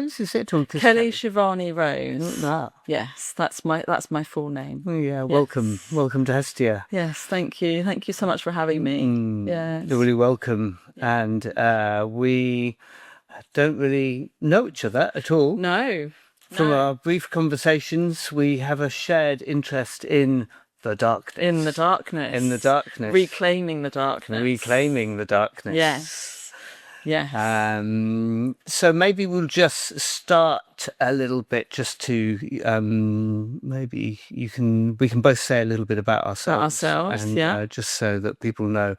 Is it? Or Kelly Shivani Rose. Ah. Yes, that's my full name. Yeah, Yes. welcome to Hestia. Yes, thank you. Thank you so much for having me. Yes. You're really welcome. And we don't really know each other at all. No. From our brief conversations, we have a shared interest in the darkness. In the darkness. In the darkness. Reclaiming the darkness. Reclaiming the darkness. Yes. Yes. So maybe we'll just start a little bit, just to maybe we can both say a little bit about ourselves. And, just so that people know,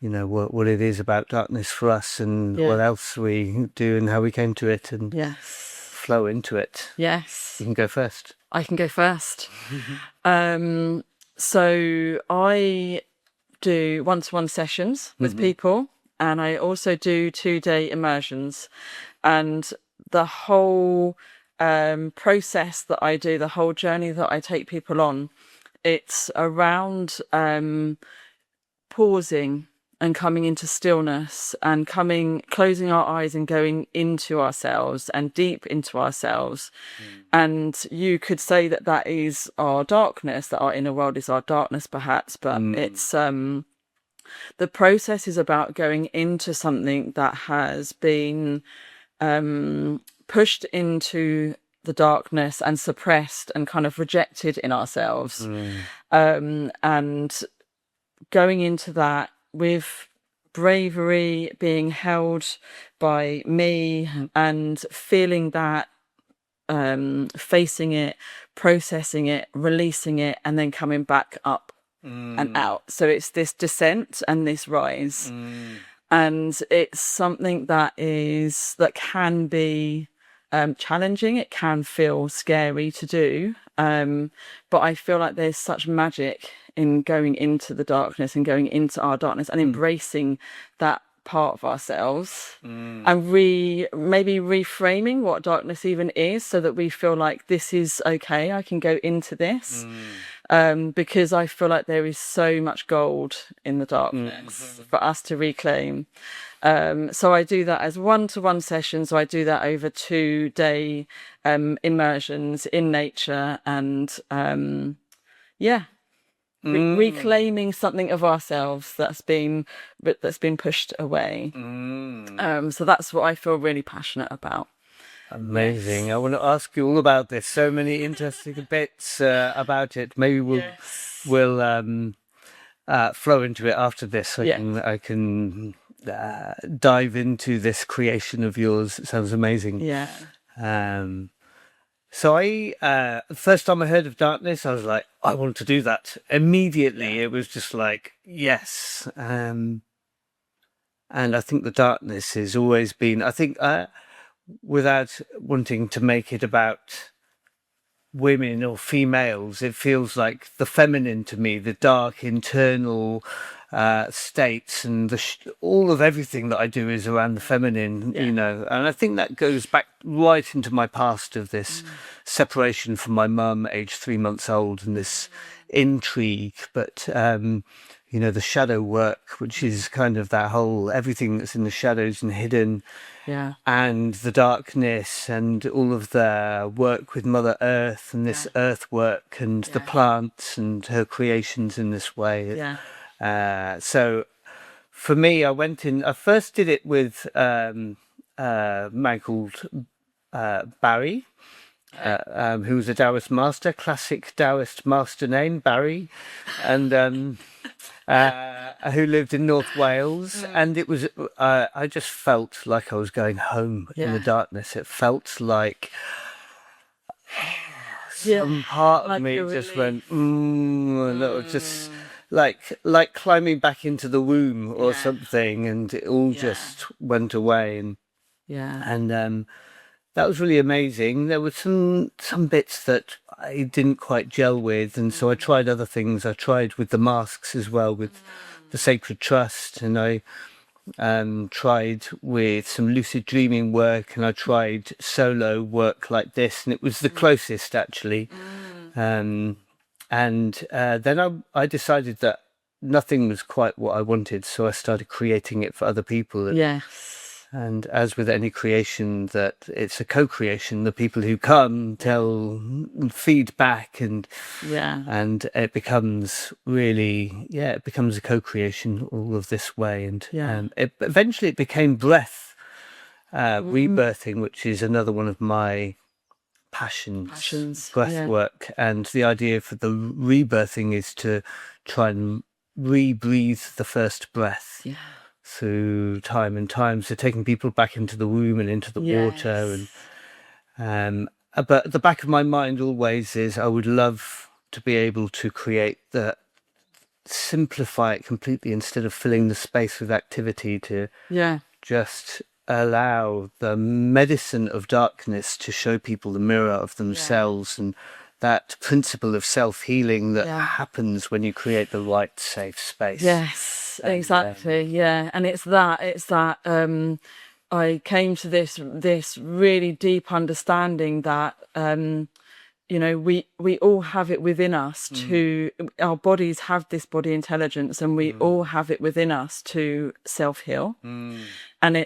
what it is about darkness for us, and what else we do, and how we came to it, and flow into it. Yes. You can go first. I can go first. So I do one-to-one sessions with people. And I also do 2-day immersions, and the whole process that I do, the whole journey that I take people on, it's around pausing and coming into stillness and closing our eyes and going into ourselves and deep into ourselves. And you could say that is our darkness, that our inner world is our darkness, perhaps, but it's the process is about going into something that has been pushed into the darkness and suppressed and kind of rejected in ourselves. And going into that with bravery, being held by me, and feeling that, facing it, processing it, releasing it, and then coming back up and out. So it's this descent and this rise. And it's something that can be challenging. It can feel scary to do. But I feel like there's such magic in going into the darkness and going into our darkness and embracing that part of ourselves, and maybe reframing what darkness even is, so that we feel like this is okay, I can go into this, because I feel like there is so much gold in the darkness for us to reclaim. So I do that as one-to-one sessions. So I do that over 2-day immersions in nature, and reclaiming something of ourselves that's been pushed away. So that's what I feel really passionate about. Amazing. I want to ask you all about this. So many interesting bits about it. Maybe we'll flow into it after this. I can dive into this creation of yours. It sounds amazing. Yeah. So first time I heard of darkness, I was like, I want to do that immediately. It was just like, yes. And I think the darkness has always been, without wanting to make it about women or females, it feels like the feminine to me, the dark internal states, and all of everything that I do is around the feminine, and I think that goes back right into my past of this separation from my mum, aged 3 months old, and this intrigue, but the shadow work, which is kind of that whole everything that's in the shadows and hidden, and the darkness, and all of the work with Mother Earth, and this earth work, and the plants and her creations in this way. So for me, I first did it with a man called Barry, who was a Taoist master, classic Taoist master name, Barry, and who lived in North Wales. And it was, I just felt like I was going home in the darkness. It felt like some part of me just went, and it was just like climbing back into the womb or something, and it all just went away. And that was really amazing. There were some bits that I didn't quite gel with, and so I tried other things. I tried with the masks as well, with the Sacred Trust, and I tried with some lucid dreaming work, and I tried solo work like this, and it was the closest actually. And then I decided that nothing was quite what I wanted, so I started creating it for other people. And as with any creation, that it's a co-creation. The people who come tell feedback, and it becomes really, it becomes a co-creation all of this way. And eventually it became breath, rebirthing, which is another one of my passions, breath work. And the idea for the rebirthing is to try and re-breathe the first breath through time and time, so taking people back into the womb and into the water. And but the back of my mind always is, I would love to be able to create simplify it completely, instead of filling the space with activity, to just allow the medicine of darkness to show people the mirror of themselves, and that principle of self-healing that happens when you create the right safe space. Yes, exactly. And it's that I came to this really deep understanding that you know, we all have it within us to, our bodies have this body intelligence, and we all have it within us to self-heal. And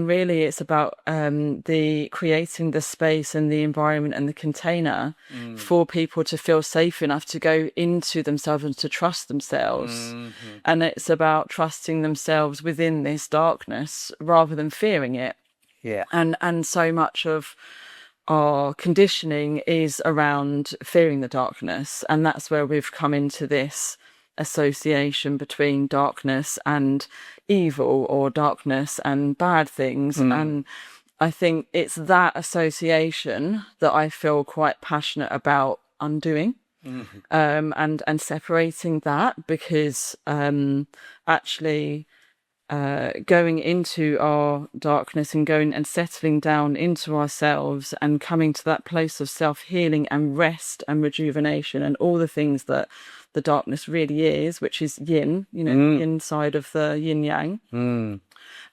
really it's about the creating the space and the environment and the container for people to feel safe enough to go into themselves and to trust themselves. And it's about trusting themselves within this darkness rather than fearing it. And so much of our conditioning is around fearing the darkness, and that's where we've come into this association between darkness and evil, or darkness and bad things. And I think it's that association that I feel quite passionate about undoing, and separating that, because actually going into our darkness and going and settling down into ourselves and coming to that place of self-healing and rest and rejuvenation and all the things that the darkness really is, which is yin, you know, inside of the yin yang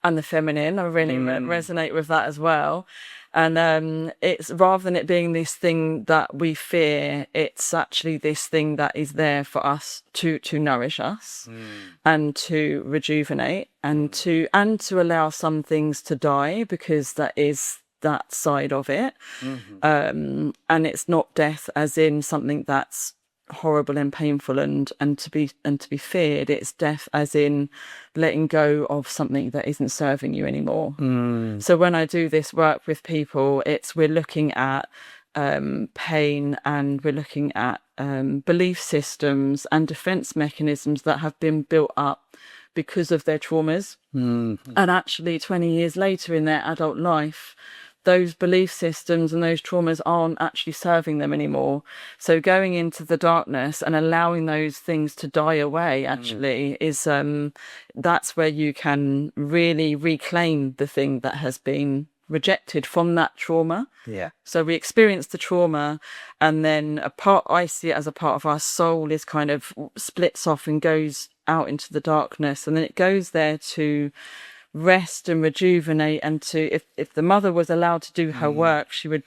and the feminine. I really resonate with that as well. And it's, rather than it being this thing that we fear, it's actually this thing that is there for us to nourish us and to rejuvenate, and to allow some things to die, because that is that side of it. And it's not death as in something that's horrible and painful and to be feared. It's death as in letting go of something that isn't serving you anymore. So when I do this work with people, we're looking at pain, and we're looking at belief systems and defense mechanisms that have been built up because of their traumas. And actually 20 years later in their adult life, those belief systems and those traumas aren't actually serving them anymore. So going into the darkness and allowing those things to die away actually is that's where you can really reclaim the thing that has been rejected from that trauma. So we experience the trauma, and then I see it as a part of our soul is kind of splits off and goes out into the darkness, and then it goes there to rest and rejuvenate, and to, if the mother was allowed to do her work, she would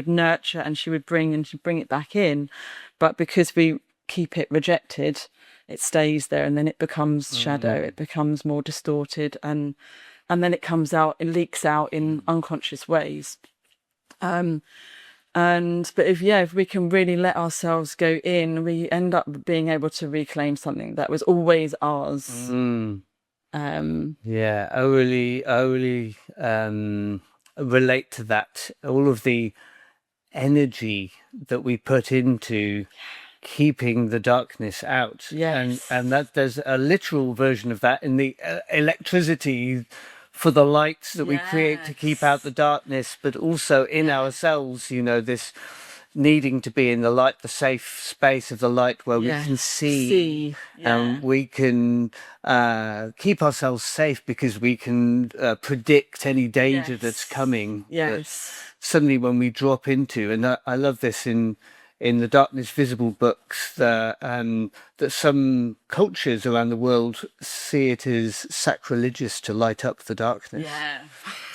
nurture, and she'd bring it back in. But because we keep it rejected, it stays there, and then it becomes shadow, it becomes more distorted, and then it comes out, it leaks out in unconscious ways. But if we can really let ourselves go in, we end up being able to reclaim something that was always ours. I really relate to that. All of the energy that we put into keeping the darkness out, and that there's a literal version of that in the electricity for the lights that we create to keep out the darkness, but also in ourselves, you know, this needing to be in the light, the safe space of the light, where we can see. And we can keep ourselves safe, because we can predict any danger that's coming. That suddenly when we drop into, and I love this in the Darkness Visible books, that some cultures around the world see it as sacrilegious to light up the darkness.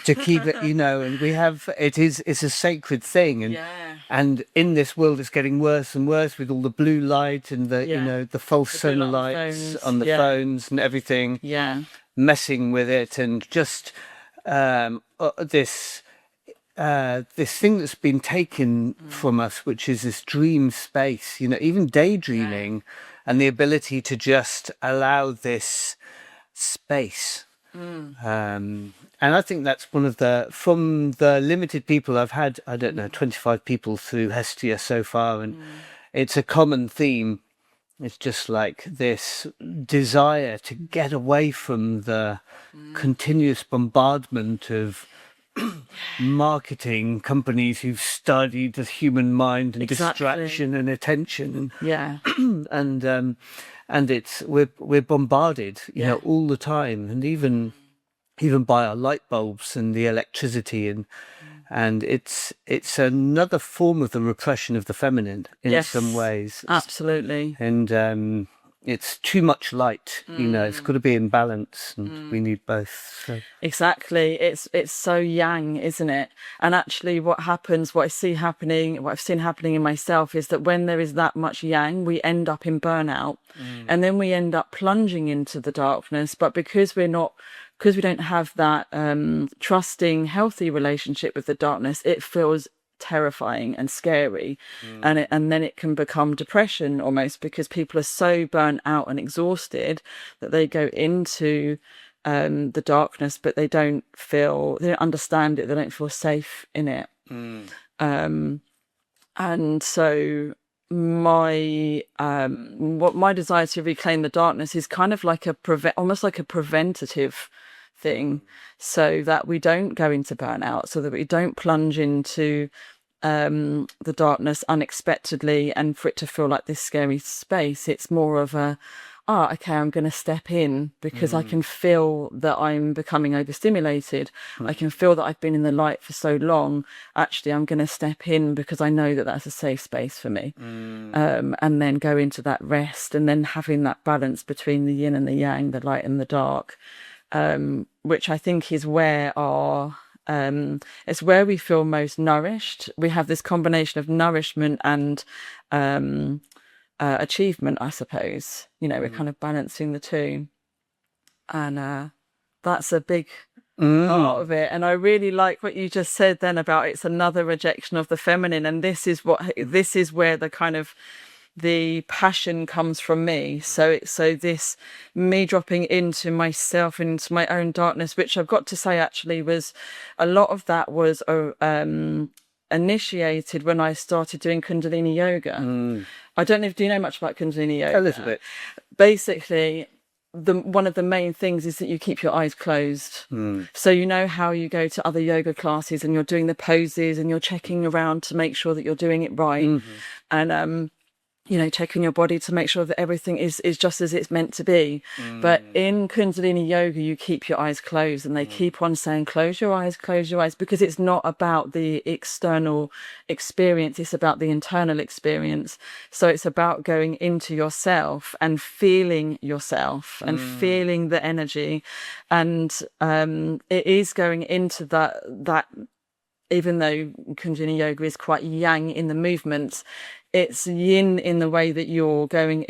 To keep it, you know, and it's a sacred thing, and in this world it's getting worse and worse with all the blue light and the you know, the false solar lights on the phones and everything, messing with it, and just this this thing that's been taken from us, which is this dream space, even daydreaming, and the ability to just allow this space. And I think that's one of from the limited people I've had, I don't know, 25 people through Hestia so far, and it's a common theme. It's just like this desire to get away from the continuous bombardment of marketing companies who've studied the human mind and distraction and attention, and it's we're bombarded, all the time, and even by our light bulbs and the electricity, and it's another form of the repression of the feminine in some ways. Absolutely. And it's too much light, it's got to be in balance, and we need both. So. Exactly. It's so yang, isn't it? And actually what I've seen happening in myself is that when there is that much yang, we end up in burnout, and then we end up plunging into the darkness. But because we don't have that trusting, healthy relationship with the darkness, it feels terrifying and scary, and then it can become depression almost, because people are so burnt out and exhausted that they go into the darkness, but they don't understand it, they don't feel safe in it. And so my desire to reclaim the darkness is kind of like almost like a preventative thing, so that we don't go into burnout, so that we don't plunge into the darkness unexpectedly, and for it to feel like this scary space. It's more of okay, I'm going to step in because I can feel that I'm becoming overstimulated. I can feel that I've been in the light for so long. Actually, I'm going to step in because I know that that's a safe space for me. And then go into that rest, and then having that balance between the yin and the yang, the light and the dark, which I think is where it's where we feel most nourished. We have this combination of nourishment and achievement, I suppose. We're kind of balancing the two, and that's a big part of it. And I really like what you just said then about it's another rejection of the feminine, and this is where the kind of the passion comes from me. So this me dropping into myself, into my own darkness, which I've got to say actually was a lot of that was initiated when I started doing Kundalini yoga. I don't know do you know much about Kundalini yoga? A little bit. Basically, one of the main things is that you keep your eyes closed. So how you go to other yoga classes and you're doing the poses and you're checking around to make sure that you're doing it right, and checking your body to make sure that everything is just as it's meant to be. But in Kundalini yoga, you keep your eyes closed, and they keep on saying, close your eyes, because it's not about the external experience, it's about the internal experience. So it's about going into yourself and feeling yourself and feeling the energy. And it is going into that, even though Kundalini yoga is quite yang in the movements, it's yin in the way that you're going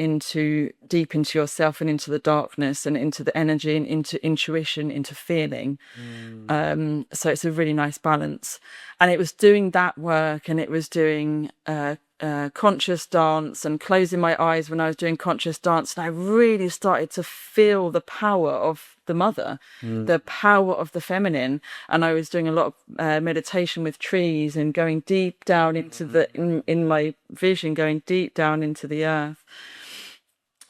deep into yourself and into the darkness and into the energy and into intuition, into feeling. So it's a really nice balance. And it was doing that work, and it was doing conscious dance and closing my eyes when I was doing conscious dance. And I really started to feel the power of the mother, the power of the feminine. And I was doing a lot of meditation with trees and going deep down into in my vision, going deep down into the earth,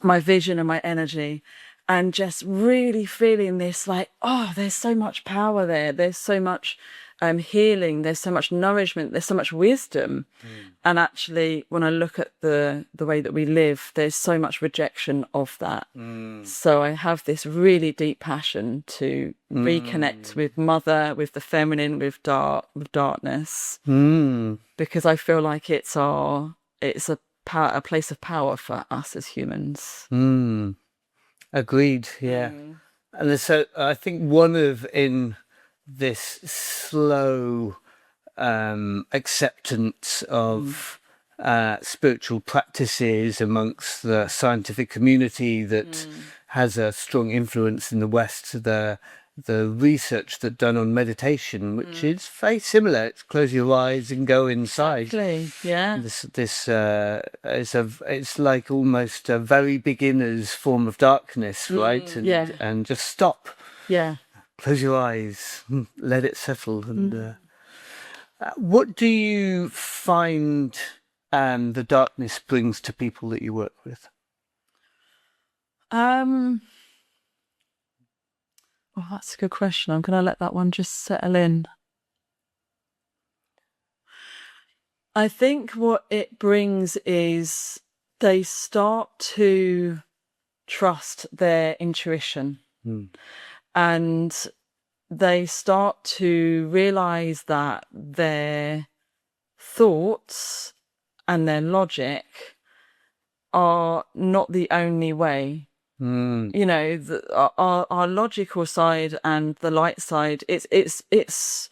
my vision and my energy, and just really feeling this like, there's so much power there. There's so much healing. There's so much nourishment. There's so much wisdom. And actually, when I look at the way that we live, there's so much rejection of that. So I have this really deep passion to reconnect with mother, with the feminine, with darkness, because I feel like it's a place of power for us as humans. Agreed. Yeah. And so I think in this slow acceptance of spiritual practices amongst the scientific community that has a strong influence in the West, the the research that's done on meditation, which is very similar. It's close your eyes and go inside. Exactly. Yeah. It's like almost a very beginner's form of darkness, right? And just stop. Yeah. Close your eyes, let it settle. And what do you find the darkness brings to people that you work with? Well, that's a good question. I'm going to let that one just settle in. I think what it brings is they start to trust their intuition. And they start to realize that their thoughts and their logic are not the only way. You know, our logical side and the light side, it's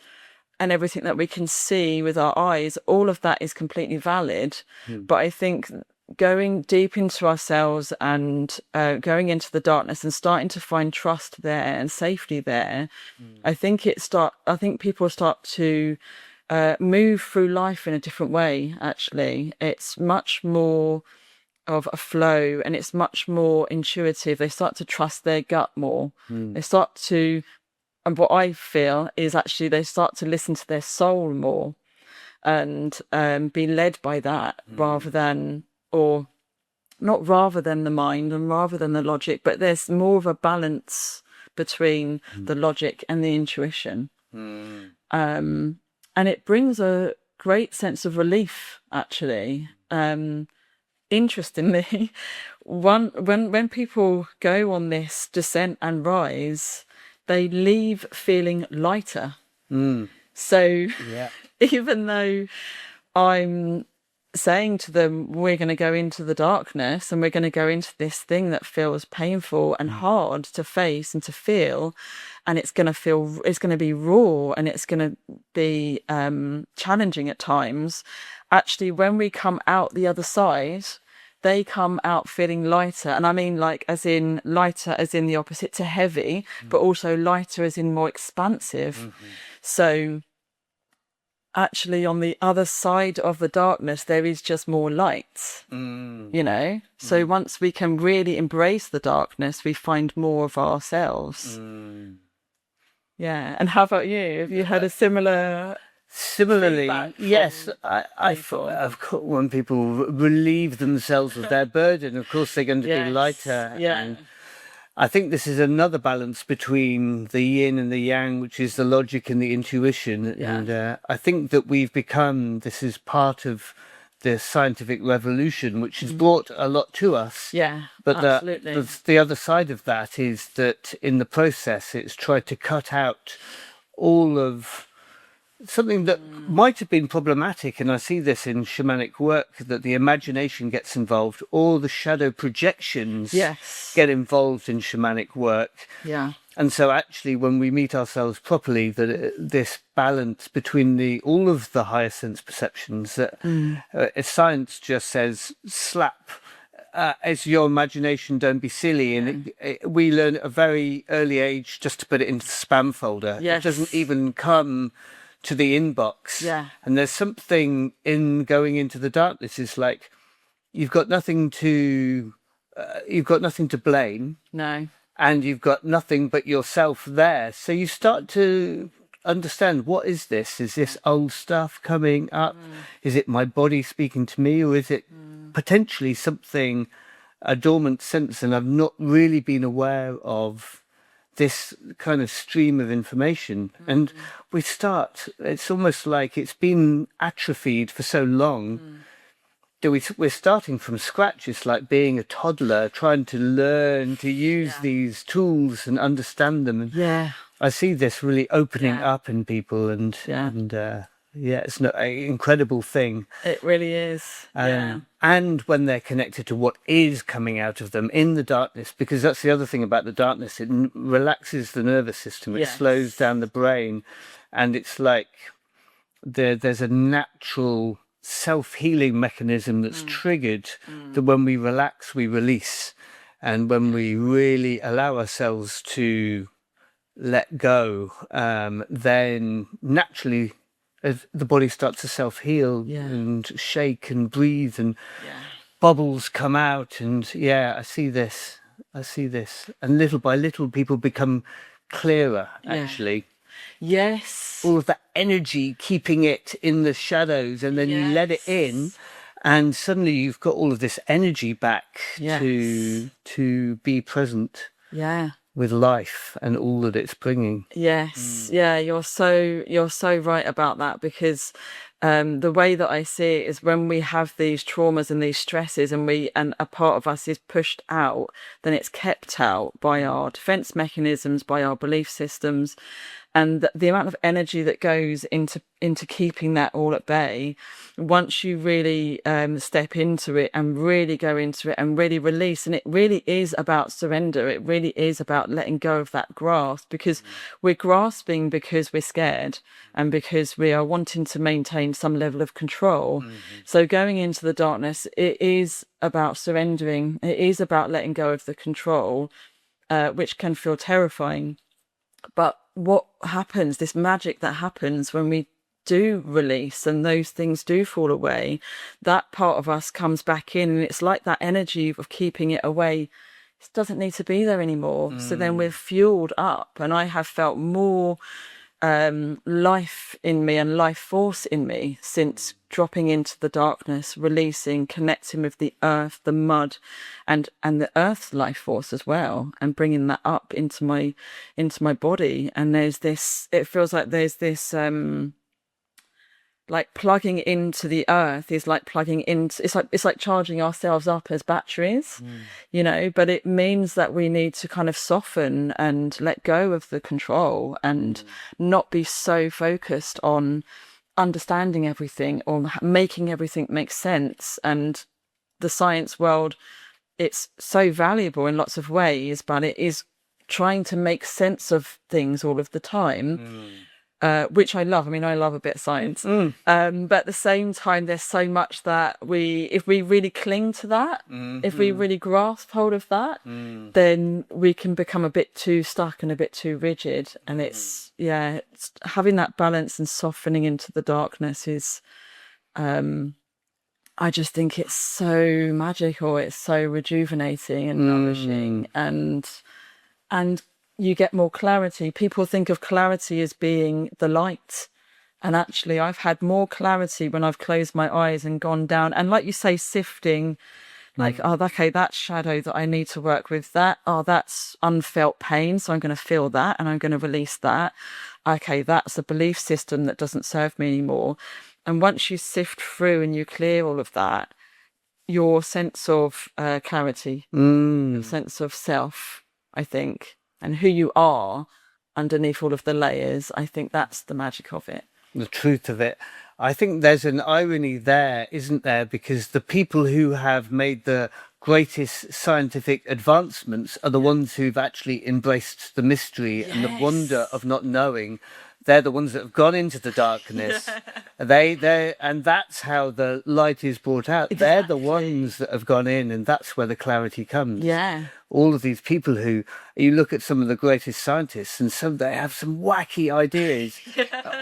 and everything that we can see with our eyes, all of that is completely valid. But I think going deep into ourselves and going into the darkness and starting to find trust there and safety there, I think people start to move through life in a different way. Actually, it's much more of a flow and it's much more intuitive. They start to trust their gut more. They start to, and what I feel is actually they start to listen to their soul more and be led by that rather than the mind and rather than the logic, but there's more of a balance between the logic and the intuition. And it brings a great sense of relief, actually. Interestingly, when people go on this descent and rise, they leave feeling lighter. So even though I'm saying to them, we're going to go into the darkness and we're going to go into this thing that feels painful and hard to face and to feel, and it's going to be raw and it's going to be challenging at times. Actually, when we come out the other side, they come out feeling lighter. And I mean, like, as in lighter, as in the opposite to heavy, but also lighter as in more expansive. So actually, on the other side of the darkness, there is just more light, you know? So once we can really embrace the darkness, we find more of ourselves. Yeah. And how about you? Have you had a similar... Similarly, yes, I've got when people relieve themselves of their burden, of course they're going to be lighter. And I think this is another balance between the yin and the yang, which is the logic and the intuition. And I think that this is part of the scientific revolution, which has brought a lot to us. Yeah, but absolutely. The other side of that is that in the process, it's tried to cut out all of something that might have been problematic, and I see this in shamanic work, that the imagination gets involved, all the shadow projections get involved in shamanic work. Yeah. And so actually when we meet ourselves properly, that this balance between all of the higher sense perceptions, that science just says slap as your imagination, don't be silly. And we learn at a very early age just to put it into the spam folder. It doesn't even come to the inbox. And there's something in going into the darkness is like you've got nothing to blame. No. And you've got nothing but yourself there. So you start to understand, what is this? Is this old stuff coming up? Is it my body speaking to me, or is it potentially something, a dormant sense, and I've not really been aware of this kind of stream of information? And it's almost like it's been atrophied for so long that we're starting from scratch. It's like being a toddler trying to learn to use these tools and understand them. And I see this really opening up in people, and it's an incredible thing. It really is. And when they're connected to what is coming out of them in the darkness, because that's the other thing about the darkness, it relaxes the nervous system, it slows down the brain, and it's like there's a natural self-healing mechanism that's triggered, that when we relax, we release. And when we really allow ourselves to let go, then naturally as the body starts to self-heal and shake and breathe, and bubbles come out. And I see this, and little by little people become clearer, actually. Yes. All of that energy keeping it in the shadows, and then you let it in, and suddenly you've got all of this energy back to be present with life and all that it's bringing. You're so right about that, because the way that I see it is when we have these traumas and these stresses, and a part of us is pushed out, then it's kept out by our defense mechanisms, by our belief systems, and the amount of energy that goes into keeping that all at bay. Once you really step into it and really go into it and really release, and it really is about surrender, it really is about letting go of that grasp, because we're grasping because we're scared and because we are wanting to maintain some level of control. So going into the darkness, it is about surrendering, it is about letting go of the control, which can feel terrifying. But what happens, this magic that happens when we do release and those things do fall away, that part of us comes back in, and it's like that energy of keeping it away, it doesn't need to be there anymore. So then we're fueled up, and I have felt more life in me and life force in me since dropping into the darkness, releasing, connecting with the earth, the mud, and the earth's life force as well, and bringing that up into my body. And there's this, it feels like there's this like plugging into the earth is like plugging into, it's like charging ourselves up as batteries, but it means that we need to kind of soften and let go of the control, and not be so focused on understanding everything or making everything make sense. And the science world, it's so valuable in lots of ways, but it is trying to make sense of things all of the time. Which I love. I mean, I love a bit of science. But at the same time, there's so much that if we really cling to that, if we really grasp hold of that, then we can become a bit too stuck and a bit too rigid. And it's having that balance and softening into the darkness is, I just think it's so magical. It's so rejuvenating and nourishing, and you get more clarity. People think of clarity as being the light. And actually, I've had more clarity when I've closed my eyes and gone down. And like you say, sifting, like, okay, that's shadow that I need to work with. That's unfelt pain. So I'm going to feel that and I'm going to release that. Okay, that's a belief system that doesn't serve me anymore. And once you sift through and you clear all of that, your sense of clarity, your sense of self, I think, and who you are underneath all of the layers, I think that's the magic of it. The truth of it. I think there's an irony there, isn't there? Because the people who have made the greatest scientific advancements are the ones who've actually embraced the mystery and the wonder of not knowing. They're the ones that have gone into the darkness. And that's how the light is brought out. Exactly. They're the ones that have gone in, and that's where the clarity comes. All of these people who, you look at some of the greatest scientists, and they have some wacky ideas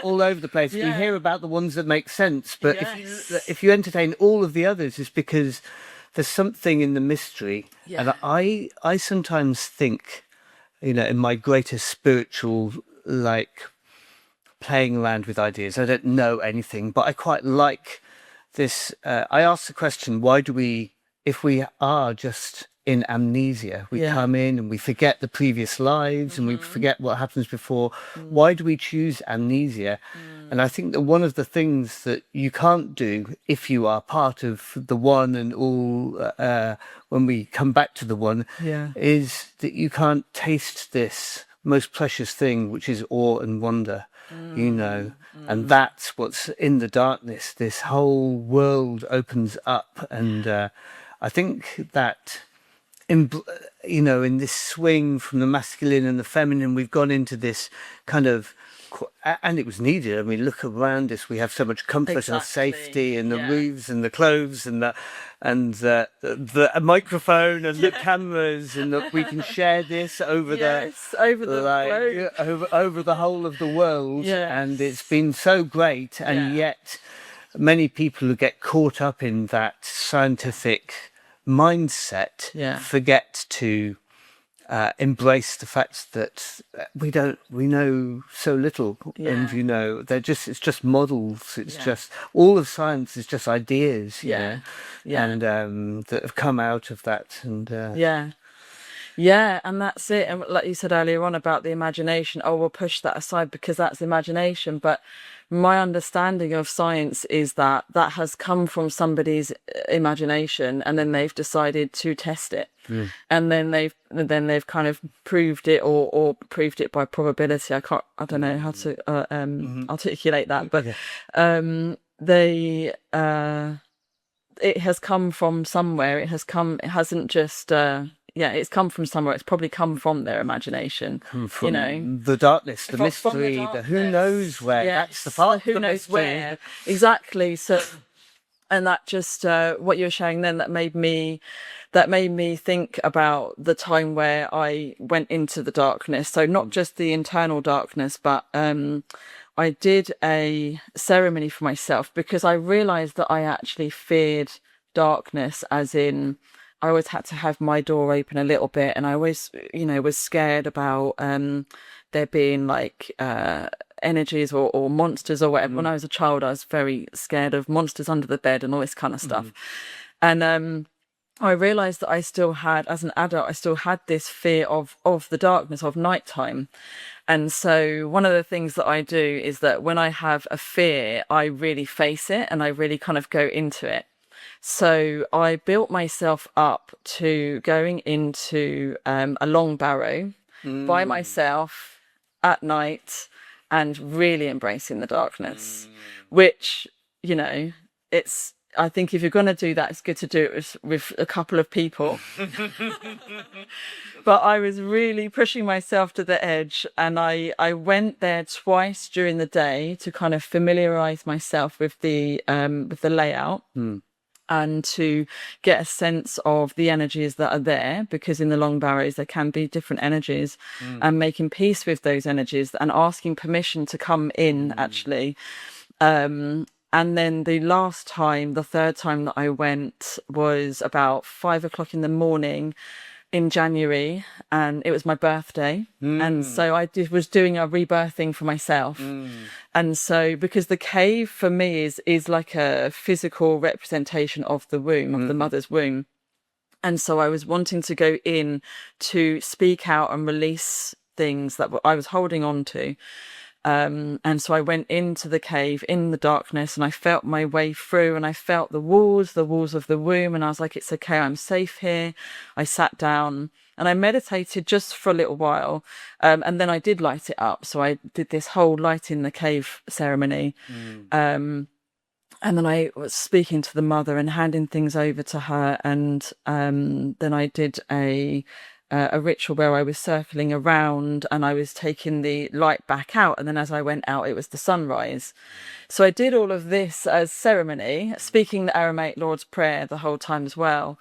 all over the place. We hear about the ones that make sense, but if you entertain all of the others, it's because there's something in the mystery. And I sometimes think, in my greatest spiritual, playing around with ideas, I don't know anything, but I quite like this. I ask the question, why do we, if we are just in amnesia, we come in and we forget the previous lives and we forget what happens before, why do we choose amnesia? And I think that one of the things that you can't do if you are part of the one and all, when we come back to the one, is that you can't taste this most precious thing, which is awe and wonder. And that's what's in the darkness. This whole world opens up, and I think that in this swing from the masculine and the feminine, we've gone into this kind of and it was needed. I mean, look around us. We have so much comfort and Exactly, safety, and the yeah. roofs and the clothes and the microphone and the cameras, and that we can share this over Yes, over the globe. over the whole of the world. Yes. And it's been so great. And Yeah. yet, many people who get caught up in that scientific mindset Yeah. forget to embrace the fact that we know so little. And Yeah. it's just models. It's Yeah. just all of science is just ideas. You Yeah. know, Yeah. and that have come out of that. And Yeah. Yeah, and that's it. And like you said earlier on about the imagination, we'll push that aside because that's imagination. But my understanding of science is that that has come from somebody's imagination, and then they've decided to test it, and then they've kind of proved it, or proved it by probability. I don't know how to articulate that, but they it has come from somewhere. It hasn't just it's come from somewhere. It's probably come from their imagination, from the darkness, the mystery, who knows where. Yes, That's the part. Who knows where exactly? So, and that just what you were sharing then that made me think about the time where I went into the darkness. So not just the internal darkness, but I did a ceremony for myself because I realized that I actually feared darkness, as in I always had to have my door open a little bit, and I always, was scared about there being like energies or monsters or whatever. When I was a child, I was very scared of monsters under the bed and all this kind of stuff. And I realized that I still had, as an adult, I still had this fear of the darkness, of nighttime. And so one of the things that I do is that when I have a fear, I really face it and I really kind of go into it. So I built myself up to going into a long barrow by myself at night and really embracing the darkness, which, I think if you're going to do that, it's good to do it with a couple of people. But I was really pushing myself to the edge, and I went there twice during the day to kind of familiarize myself with the layout. And to get a sense of the energies that are there, because in the long barrows there can be different energies, and making peace with those energies and asking permission to come in, actually. And then the third time that I went was about 5:00 in the morning in January, and it was my birthday. And so I was doing a rebirthing for myself. And so, because the cave for me is like a physical representation of the womb, of the mother's womb. And so I was wanting to go in to speak out and release things that I was holding on to. And so I went into the cave in the darkness, and I felt my way through, and I felt the walls of the womb, and I was like, it's okay, I'm safe here. I sat down and I meditated just for a little while, and then I did light it up. So I did this whole light in the cave ceremony. And then I was speaking to the mother and handing things over to her, and then I did a ritual where I was circling around and I was taking the light back out, and then as I went out, it was the sunrise. So I did all of this as ceremony, speaking the Aramaic Lord's Prayer the whole time as well.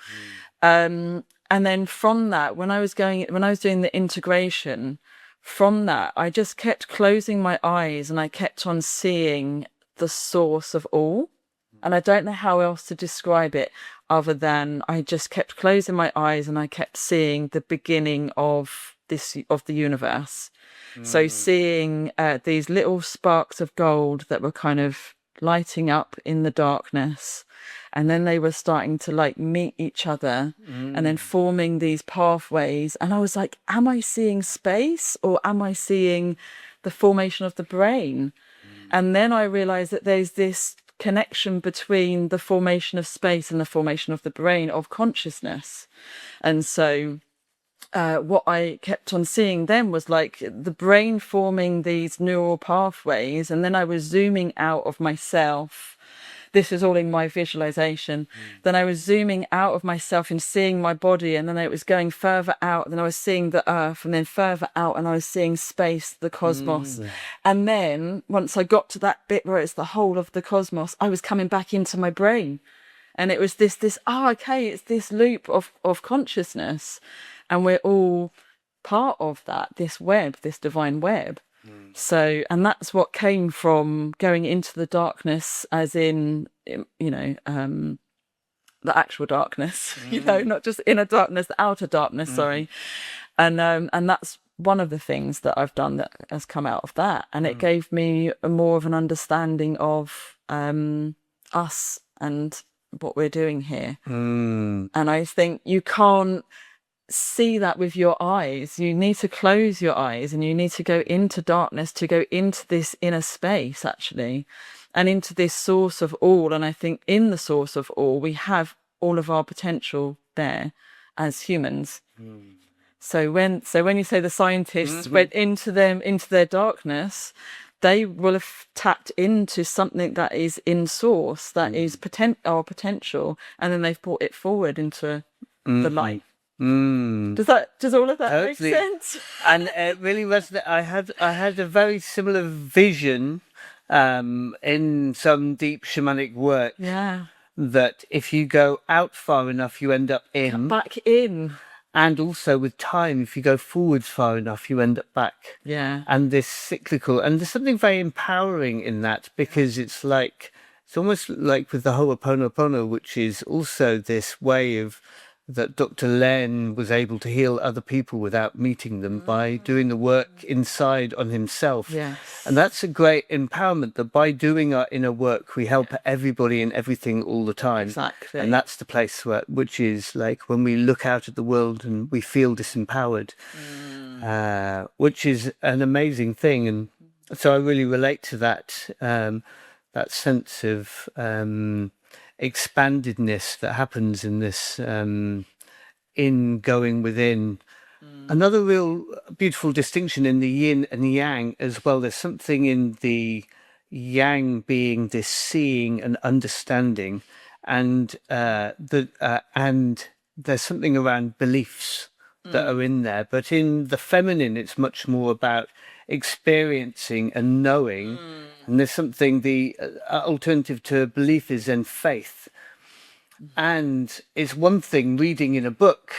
And then from that, when I was doing the integration, from that, I just kept closing my eyes and I kept on seeing the source of all. And I don't know how else to describe it other than I just kept closing my eyes and I kept seeing the beginning of the universe. So seeing these little sparks of gold that were kind of lighting up in the darkness, and then they were starting to like meet each other and then forming these pathways. And I was like, am I seeing space, or am I seeing the formation of the brain? And then I realized that there's this connection between the formation of space and the formation of the brain, of consciousness. And so what I kept on seeing then was like the brain forming these neural pathways, and then I was zooming out of myself this is all in my visualization. Then I was zooming out of myself and seeing my body, and then it was going further out. Then I was seeing the earth, and then further out, and I was seeing space, the cosmos. And then once I got to that bit where it's the whole of the cosmos, I was coming back into my brain. And it was okay, it's this loop of consciousness. And we're all part of that, this web, this divine web. So, and that's what came from going into the darkness, as in, the actual darkness, not just inner darkness, the outer darkness, sorry. And that's one of the things that I've done that has come out of that. And it gave me more of an understanding of us and what we're doing here. And I think you can't see that with your eyes. You need to close your eyes, and you need to go into darkness to go into this inner space, actually, and into this source of all. And I think in the source of all, we have all of our potential there as humans. So when you say the scientists went into their darkness, they will have tapped into something that is in source, that is our potential, and then they've brought it forward into the light. Does all of that make sense? And it really resonated. I had a very similar vision in some deep shamanic work. Yeah. That if you go out far enough, you end up back in. And also with time, if you go forwards far enough, you end up back. Yeah. And this cyclical, and there's something very empowering in that, because it's almost like with the Ho'oponopono, which is also this way of that Dr. Len was able to heal other people without meeting them by doing the work inside on himself. Yes. And that's a great empowerment, that by doing our inner work, we help everybody and everything all the time. Exactly. And that's the place which is like when we look out at the world and we feel disempowered, which is an amazing thing. And so I really relate to that, that sense of expandedness that happens in this in going within. Another real beautiful distinction in the yin and yang as well. There's something in the yang being this seeing and understanding, and and there's something around beliefs that are in there. But in the feminine, it's much more about experiencing and knowing. And there's something, the alternative to belief is then faith. And it's one thing reading in a book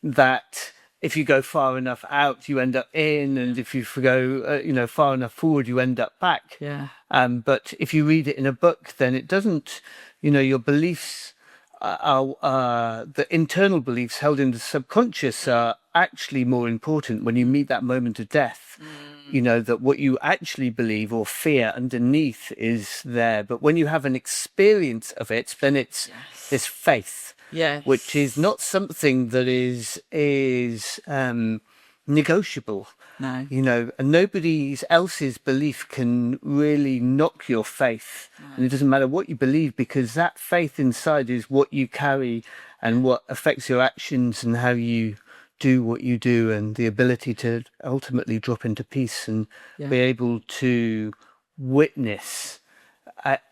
that if you go far enough out, you end up in, and if you go, far enough forward, you end up back. Yeah. But if you read it in a book, then it doesn't, your beliefs the internal beliefs held in the subconscious are actually more important when you meet that moment of death. That what you actually believe or fear underneath is there. But when you have an experience of it, then it's this faith, which is not something that is negotiable. No. And nobody else's belief can really knock your faith. No. And it doesn't matter what you believe, because that faith inside is what you carry and what affects your actions and how you do what you do, and the ability to ultimately drop into peace and be able to witness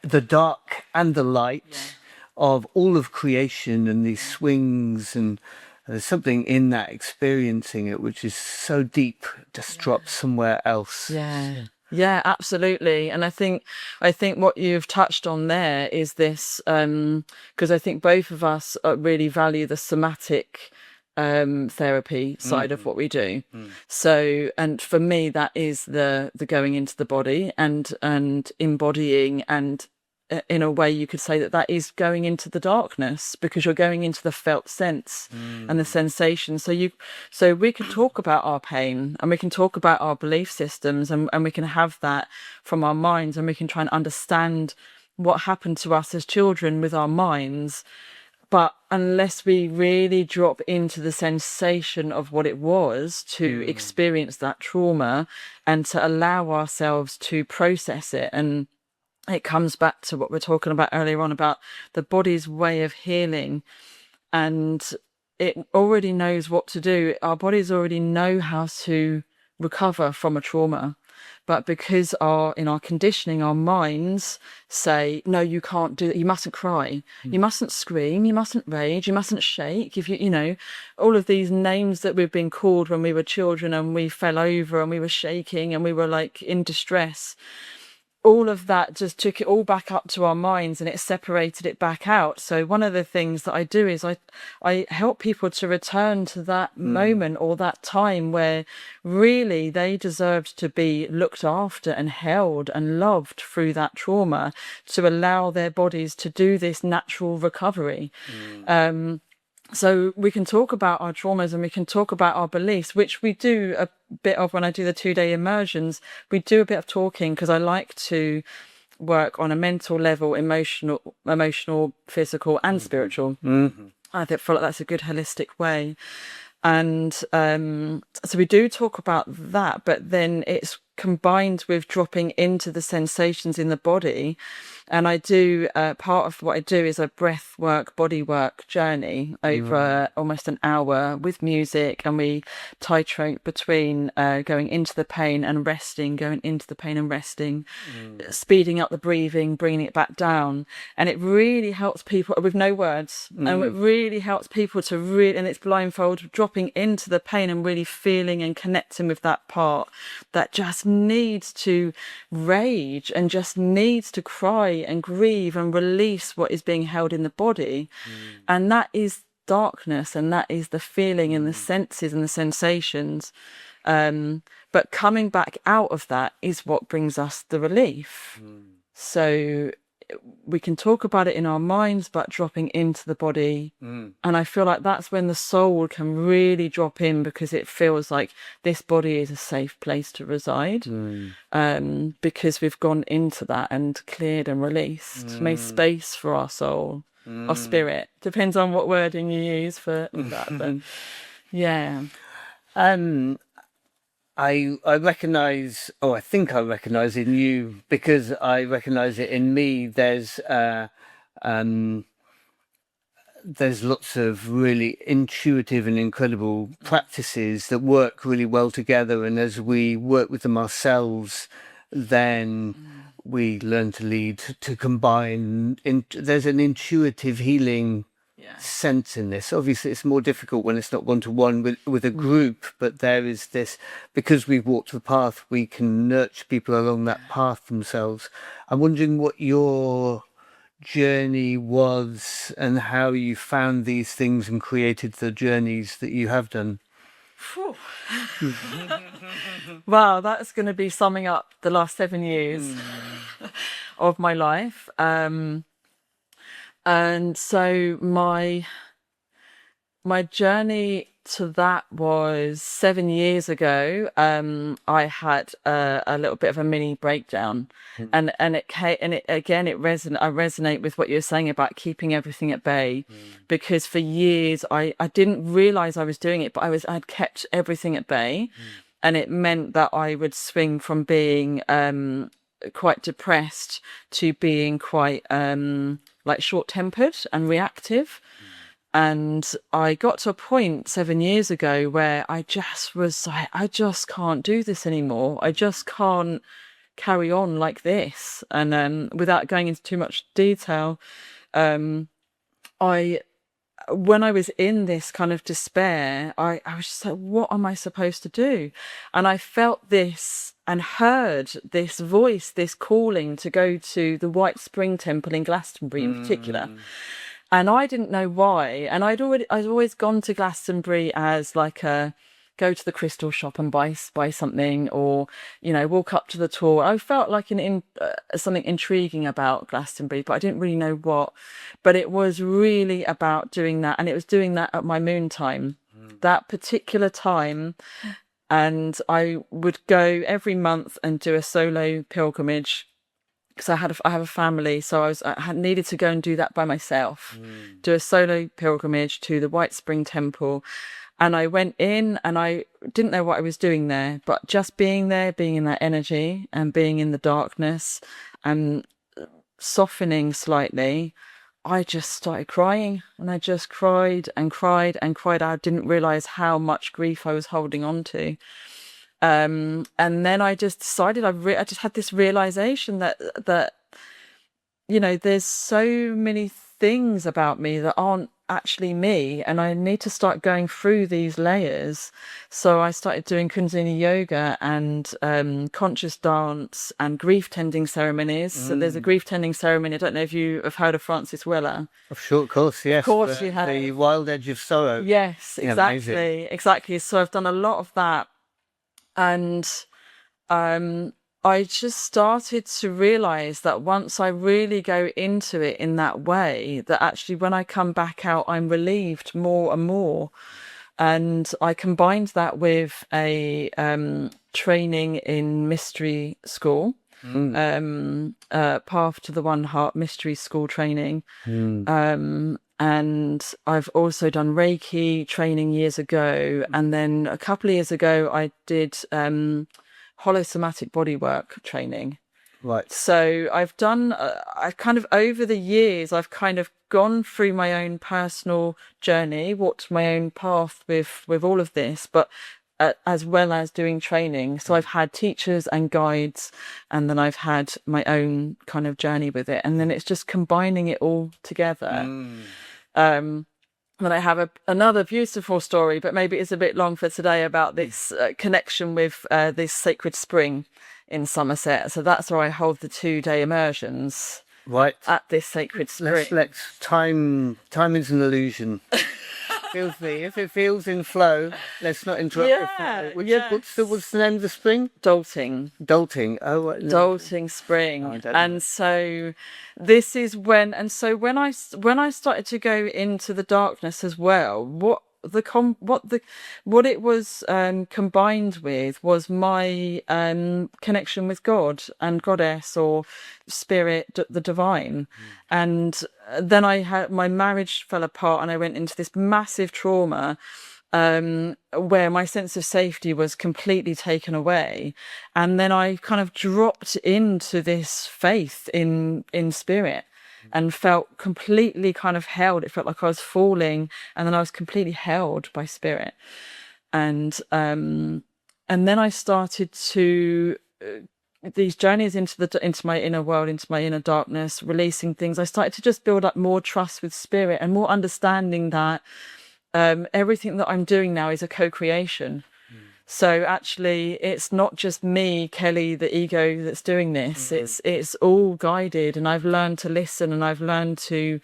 the dark and the light of all of creation and these swings, and there's something in that experiencing it which is so deep, just drops somewhere else. Yeah, absolutely. And I think what you've touched on there is this, because I think both of us really value the somatic therapy side of what we do. So, and for me, that is the going into the body and embodying, and in a way you could say that is going into the darkness, because you're going into the felt sense and the sensation. So we can talk about our pain, and we can talk about our belief systems, and we can have that from our minds, and we can try and understand what happened to us as children with our minds. But unless we really drop into the sensation of what it was to experience that trauma and to allow ourselves to process it, and it comes back to what we're talking about earlier on about the body's way of healing, and it already knows what to do. Our bodies already know how to recover from a trauma. but because in our conditioning, our minds say, no, you can't do that, you mustn't cry, you mustn't scream, you mustn't rage, you mustn't shake. If you know, all of these names that we've been called when we were children and we fell over and we were shaking and we were like in distress, all of that just took it all back up to our minds and it separated it back out. So one of the things that I do is I help people to return to that moment or that time where really they deserved to be looked after and held and loved through that trauma, to allow their bodies to do this natural recovery. So we can talk about our traumas and we can talk about our beliefs, which we do a bit of when I do the 2-day immersions. We do a bit of talking because I like to work on a mental level, emotional, physical and spiritual. I feel like that's a good holistic way. And so we do talk about that, but then it's combined with dropping into the sensations in the body. And I do, part of what I do is a breath work, body work journey over almost an hour with music. And we titrate between going into the pain and resting, going into the pain and resting, speeding up the breathing, bringing it back down. And it really helps people with no words. And it really helps people to really, and it's blindfold, dropping into the pain and really feeling and connecting with that part that just needs to rage and just needs to cry and grieve and release what is being held in the body. And that is darkness, and that is the feeling and the senses and the sensations. But coming back out of that is what brings us the relief. So we can talk about it in our minds, but dropping into the body. And I feel like that's when the soul can really drop in, because it feels like this body is a safe place to reside, because we've gone into that and cleared and released, made space for our soul, our spirit. Depends on what wording you use for that. But yeah. I recognize, I think I recognize in you, because I recognize it in me. There's lots of really intuitive and incredible practices that work really well together. And as we work with them ourselves, then we learn to lead, to combine. There's an intuitive healing sense in this. Obviously it's more difficult when it's not one-to-one with a group, but there is this, because we've walked the path, we can nurture people along that path themselves. I'm wondering what your journey was and how you found these things and created the journeys that you have done. Wow, that's going to be summing up the last 7 years of my life. And so my journey to that was 7 years ago. I had a little bit of a mini breakdown, and it came, and it again, I resonate with what you're saying about keeping everything at bay, because for years I didn't realize I was doing it, but I'd kept everything at bay, and it meant that I would swing from being quite depressed to being quite like short-tempered and reactive. And I got to a point 7 years ago where I just was like, I just can't do this anymore. I just can't carry on like this. And without going into too much detail, when I was in this kind of despair, I was just like, what am I supposed to do? And I felt this and heard this voice, this calling to go to the White Spring Temple in Glastonbury in particular. And I didn't know why. And I'd always gone to Glastonbury as like a go to the crystal shop and buy something, or, you know, walk up to the tour. I felt like something intriguing about Glastonbury, but I didn't really know what. But it was really about doing that. And it was doing that at my moon time, that particular time. And I would go every month and do a solo pilgrimage, because I have a family, so I had needed to go and do that by myself, do a solo pilgrimage to the White Spring Temple. And I went in and I didn't know what I was doing there, but just being there, being in that energy and being in the darkness and softening slightly, I just started crying, and I just cried and cried and cried. I didn't realize how much grief I was holding on to. And then I just decided, I just had this realization that there's so many things about me that aren't actually me, and I need to start going through these layers. So I started doing Kundalini yoga and conscious dance and grief tending ceremonies. So there's a grief tending ceremony. I don't know if you have heard of Francis Weller. Of course, yes. Of course you have. The Wild Edge of Sorrow. Yes, exactly, exactly. So I've done a lot of that, and I just started to realize that once I really go into it in that way, that actually when I come back out, I'm relieved more and more. And I combined that with a training in mystery school, Path to the One Heart mystery school training. And I've also done Reiki training years ago. And then a couple of years ago, I did holosomatic bodywork training. Right. So I've done, I've kind of over the years, I've kind of gone through my own personal journey, walked my own path with all of this, but as well as doing training. So I've had teachers and guides, and then I've had my own kind of journey with it. And then it's just combining it all together. Then I have another beautiful story, but maybe it's a bit long for today, about this connection with this sacred spring in Somerset. So that's where I hold the 2-day immersions. Right. At this sacred spring. Let's time is an illusion. If it feels in flow, let's not interrupt. Yeah. What's the name of the spring? Dolting. Oh, no. Dolting spring. And so this is when I started to go into the darkness as well, what it was combined with was my connection with God and Goddess or Spirit, the divine. And then I had my marriage fell apart, and I went into this massive trauma where my sense of safety was completely taken away. And then I kind of dropped into this faith in spirit, and felt completely kind of held. It felt like I was falling, and then I was completely held by spirit. And then I started to these journeys into my inner world, into my inner darkness, releasing things. I started to just build up more trust with spirit and more understanding that everything that I'm doing now is a co-creation. So actually, it's not just me, Kelly, the ego, that's doing this. It's all guided, and I've learned to listen, and I've learned to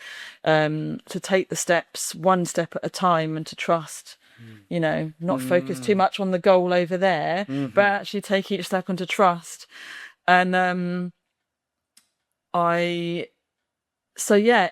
take the steps one step at a time, and to trust. Not focus too much on the goal over there, but actually take each step and to trust. And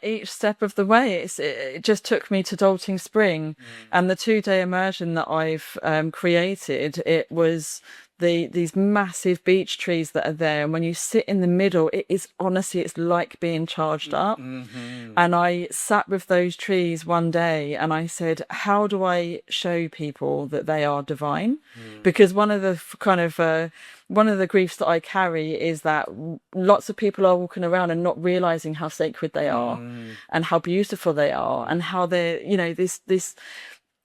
each step of the way, it just took me to Dolting Spring. And the 2-day immersion that I've created, it was these massive beech trees that are there, and when you sit in the middle, it is honestly, it's like being charged up. And I sat with those trees one day, and I said, how do I show people that they are divine? Because one of the griefs that I carry is that lots of people are walking around and not realizing how sacred they are, and how beautiful they are, and how they're this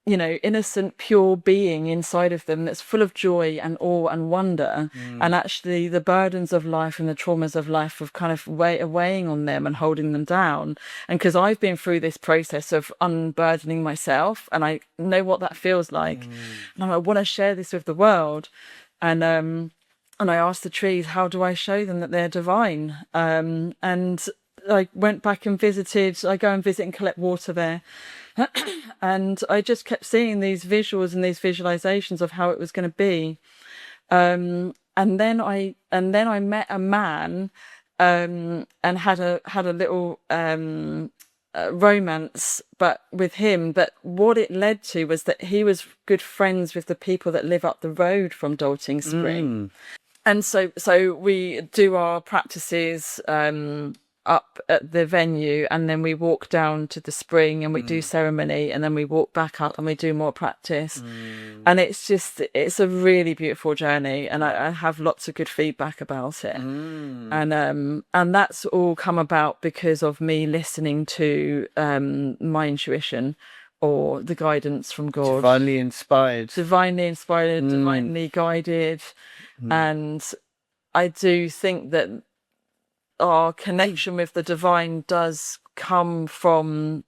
innocent, pure being inside of them that's full of joy and awe and wonder. And actually the burdens of life and the traumas of life have kind of weighing on them and holding them down. And because I've been through this process of unburdening myself, and I know what that feels like, and I want to share this with the world. And I asked the trees, how do I show them that they're divine? And I went back and visited. I go and visit and collect water there. And I just kept seeing these visuals and these visualizations of how it was going to be. And then I met a man and had a little romance, but with him. But what it led to was that he was good friends with the people that live up the road from Dolting Spring. And so we do our practices up at the venue, and then we walk down to the spring and we do ceremony, and then we walk back up and we do more practice. And it's a really beautiful journey, and I have lots of good feedback about it. And that's all come about because of me listening to my intuition or the guidance from God. Divinely inspired. Divinely inspired, divinely guided. And I do think that our connection with the divine does come from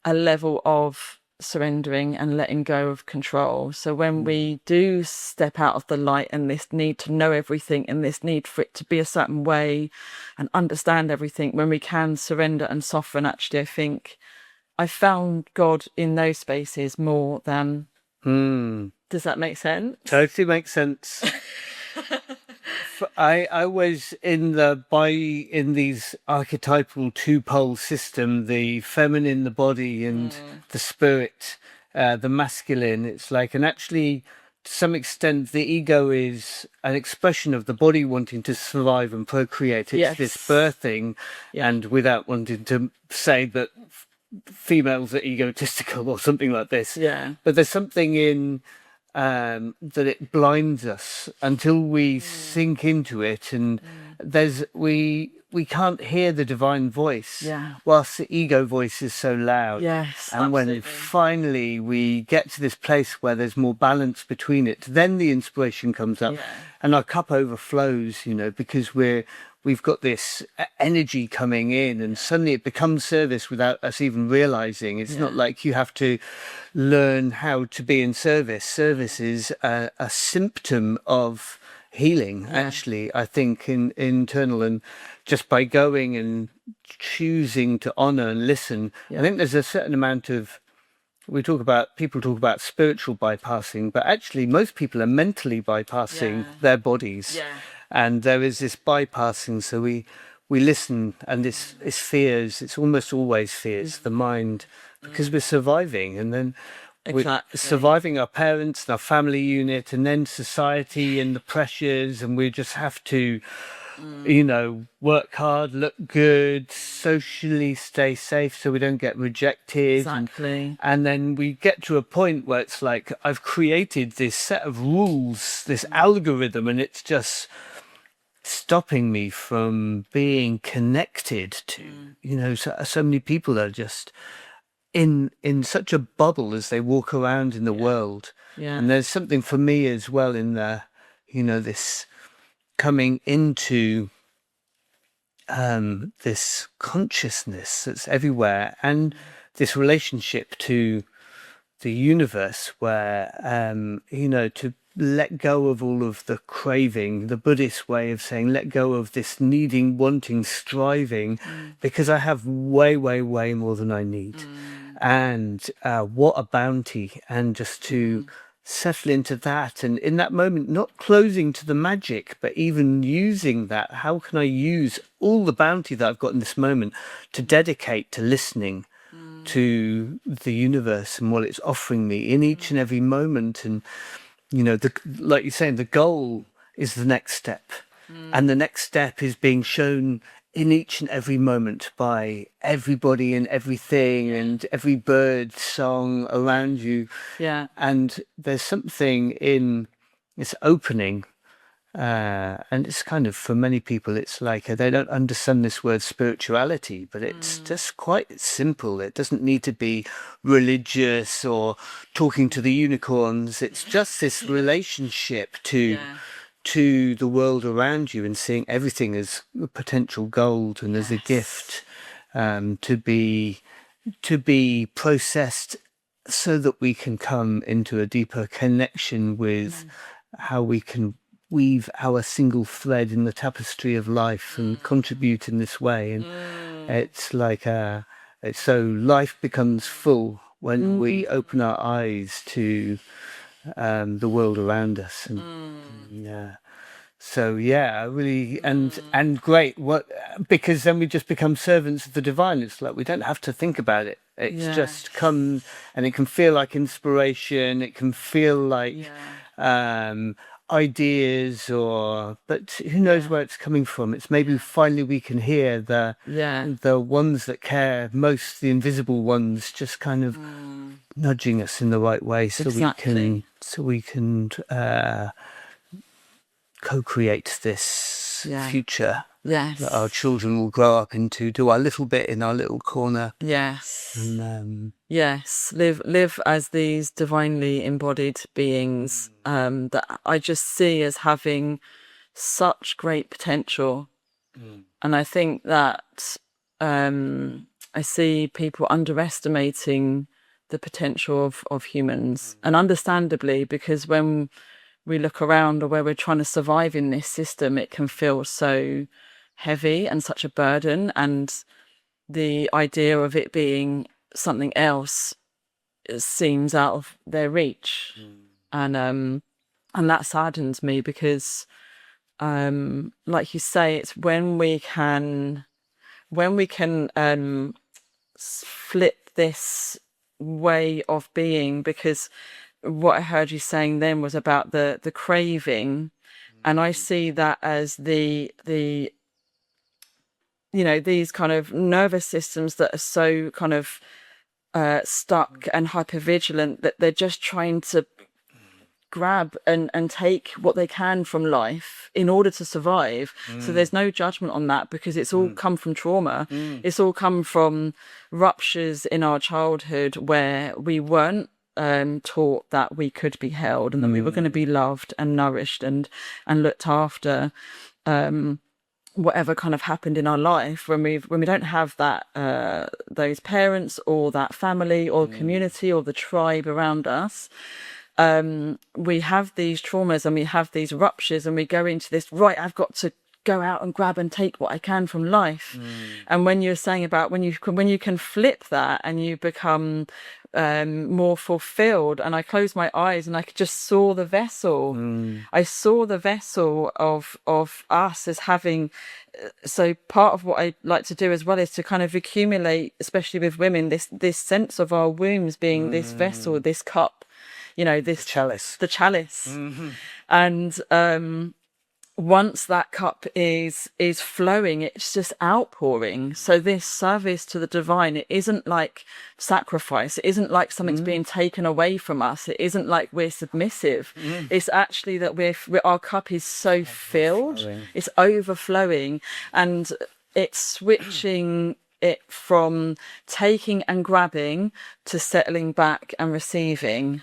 a level of surrendering and letting go of control. So when we do step out of the light and this need to know everything and this need for it to be a certain way and understand everything, when we can surrender and soften, actually, I think I found God in those spaces more than... Does that make sense? Totally makes sense. I was in these archetypal two-pole system, the feminine, the body, and the spirit, the masculine. It's like, and actually, to some extent, the ego is an expression of the body wanting to survive and procreate. It's this birthing, and without wanting to say that females are egotistical or something like this. Yeah. But there's something in that it blinds us until we sink into it, and we can't hear the divine voice, whilst the ego voice is so loud. Yes, and absolutely. when finally we get to this place where there's more balance between it, then the inspiration comes up, and our cup overflows, because we've got this energy coming in, and suddenly it becomes service without us even realizing. It's not like you have to learn how to be in service. Service is a symptom of healing, actually, I think, in internal. And just by going and choosing to honor and listen, I think there's a certain amount of... people talk about spiritual bypassing, but actually most people are mentally bypassing their bodies. And there is this bypassing, so we listen, and it's fears. It's almost always fears, the mind, because we're surviving, and then we're surviving our parents and our family unit, and then society and the pressures, and we just have to, work hard, look good, socially stay safe so we don't get rejected. Exactly. And then we get to a point where it's like, I've created this set of rules, this algorithm, and it's just stopping me from being connected to, so many people are just in such a bubble as they walk around in the world. And there's something for me as well in the, this coming into this consciousness that's everywhere, and this relationship to the universe where, to let go of all of the craving, the Buddhist way of saying, let go of this needing, wanting, striving, because I have way, way, way more than I need. And what a bounty. And just to settle into that, and in that moment, not closing to the magic, but even using that. How can I use all the bounty that I've got in this moment to dedicate to listening to the universe and what it's offering me in each and every moment? And like you're saying, the goal is the next step, and the next step is being shown in each and every moment by everybody and everything, and every bird song around you. And there's something in this opening, and it's kind of, for many people, it's like they don't understand this word spirituality, but it's just quite simple. It doesn't need to be religious or talking to the unicorns. It's just this relationship to the world around you, and seeing everything as potential gold and as a gift, to be processed, so that we can come into a deeper connection with how we can weave our single thread in the tapestry of life and contribute in this way. And it's like so life becomes full when we open our eyes to the world around us. And so really, and great, because then we just become servants of the divine. It's like we don't have to think about it. It's just come, and it can feel like inspiration. It can feel like ideas, but who knows where it's coming from. It's maybe finally we can hear the ones that care most, the invisible ones, just kind of nudging us in the right way, so we can co-create this Yeah. future Yes. that our children will grow up into, do our little bit in our little corner. Yes. And Yes. Live as these divinely embodied beings that I just see as having such great potential. And I think that I see people underestimating the potential of humans, and understandably, because when we look around or where we're trying to survive in this system, it can feel so heavy and such a burden, and the idea of it being something else seems out of their reach. And that saddens me, because like you say, it's when we can flip this way of being, because what I heard you saying then was about the craving, and I see that as the these kind of nervous systems that are so kind of stuck and hypervigilant, that they're just trying to grab and take what they can from life in order to survive. So there's no judgment on that, because it's all come from trauma. It's all come from ruptures in our childhood where we weren't taught that we could be held, and that we were going to be loved and nourished and looked after. Whatever kind of happened in our life, when we don't have that those parents or that family or community or the tribe around us, we have these traumas and we have these ruptures, and we go into this, right, I've got to go out and grab and take what I can from life. And when you're saying about when you can flip that and you become more fulfilled, and I closed my eyes and I just saw the vessel. I saw the vessel of us as having. So part of what I like to do as well is to kind of accumulate, especially with women, this sense of our wombs being this vessel, this cup, this the chalice. And once that cup is flowing, it's just outpouring. So this service to the divine, it isn't like sacrifice. It isn't like something's being taken away from us. It isn't like we're submissive. It's actually that our cup is so filled, it's overflowing, and it's switching it from taking and grabbing to settling back and receiving.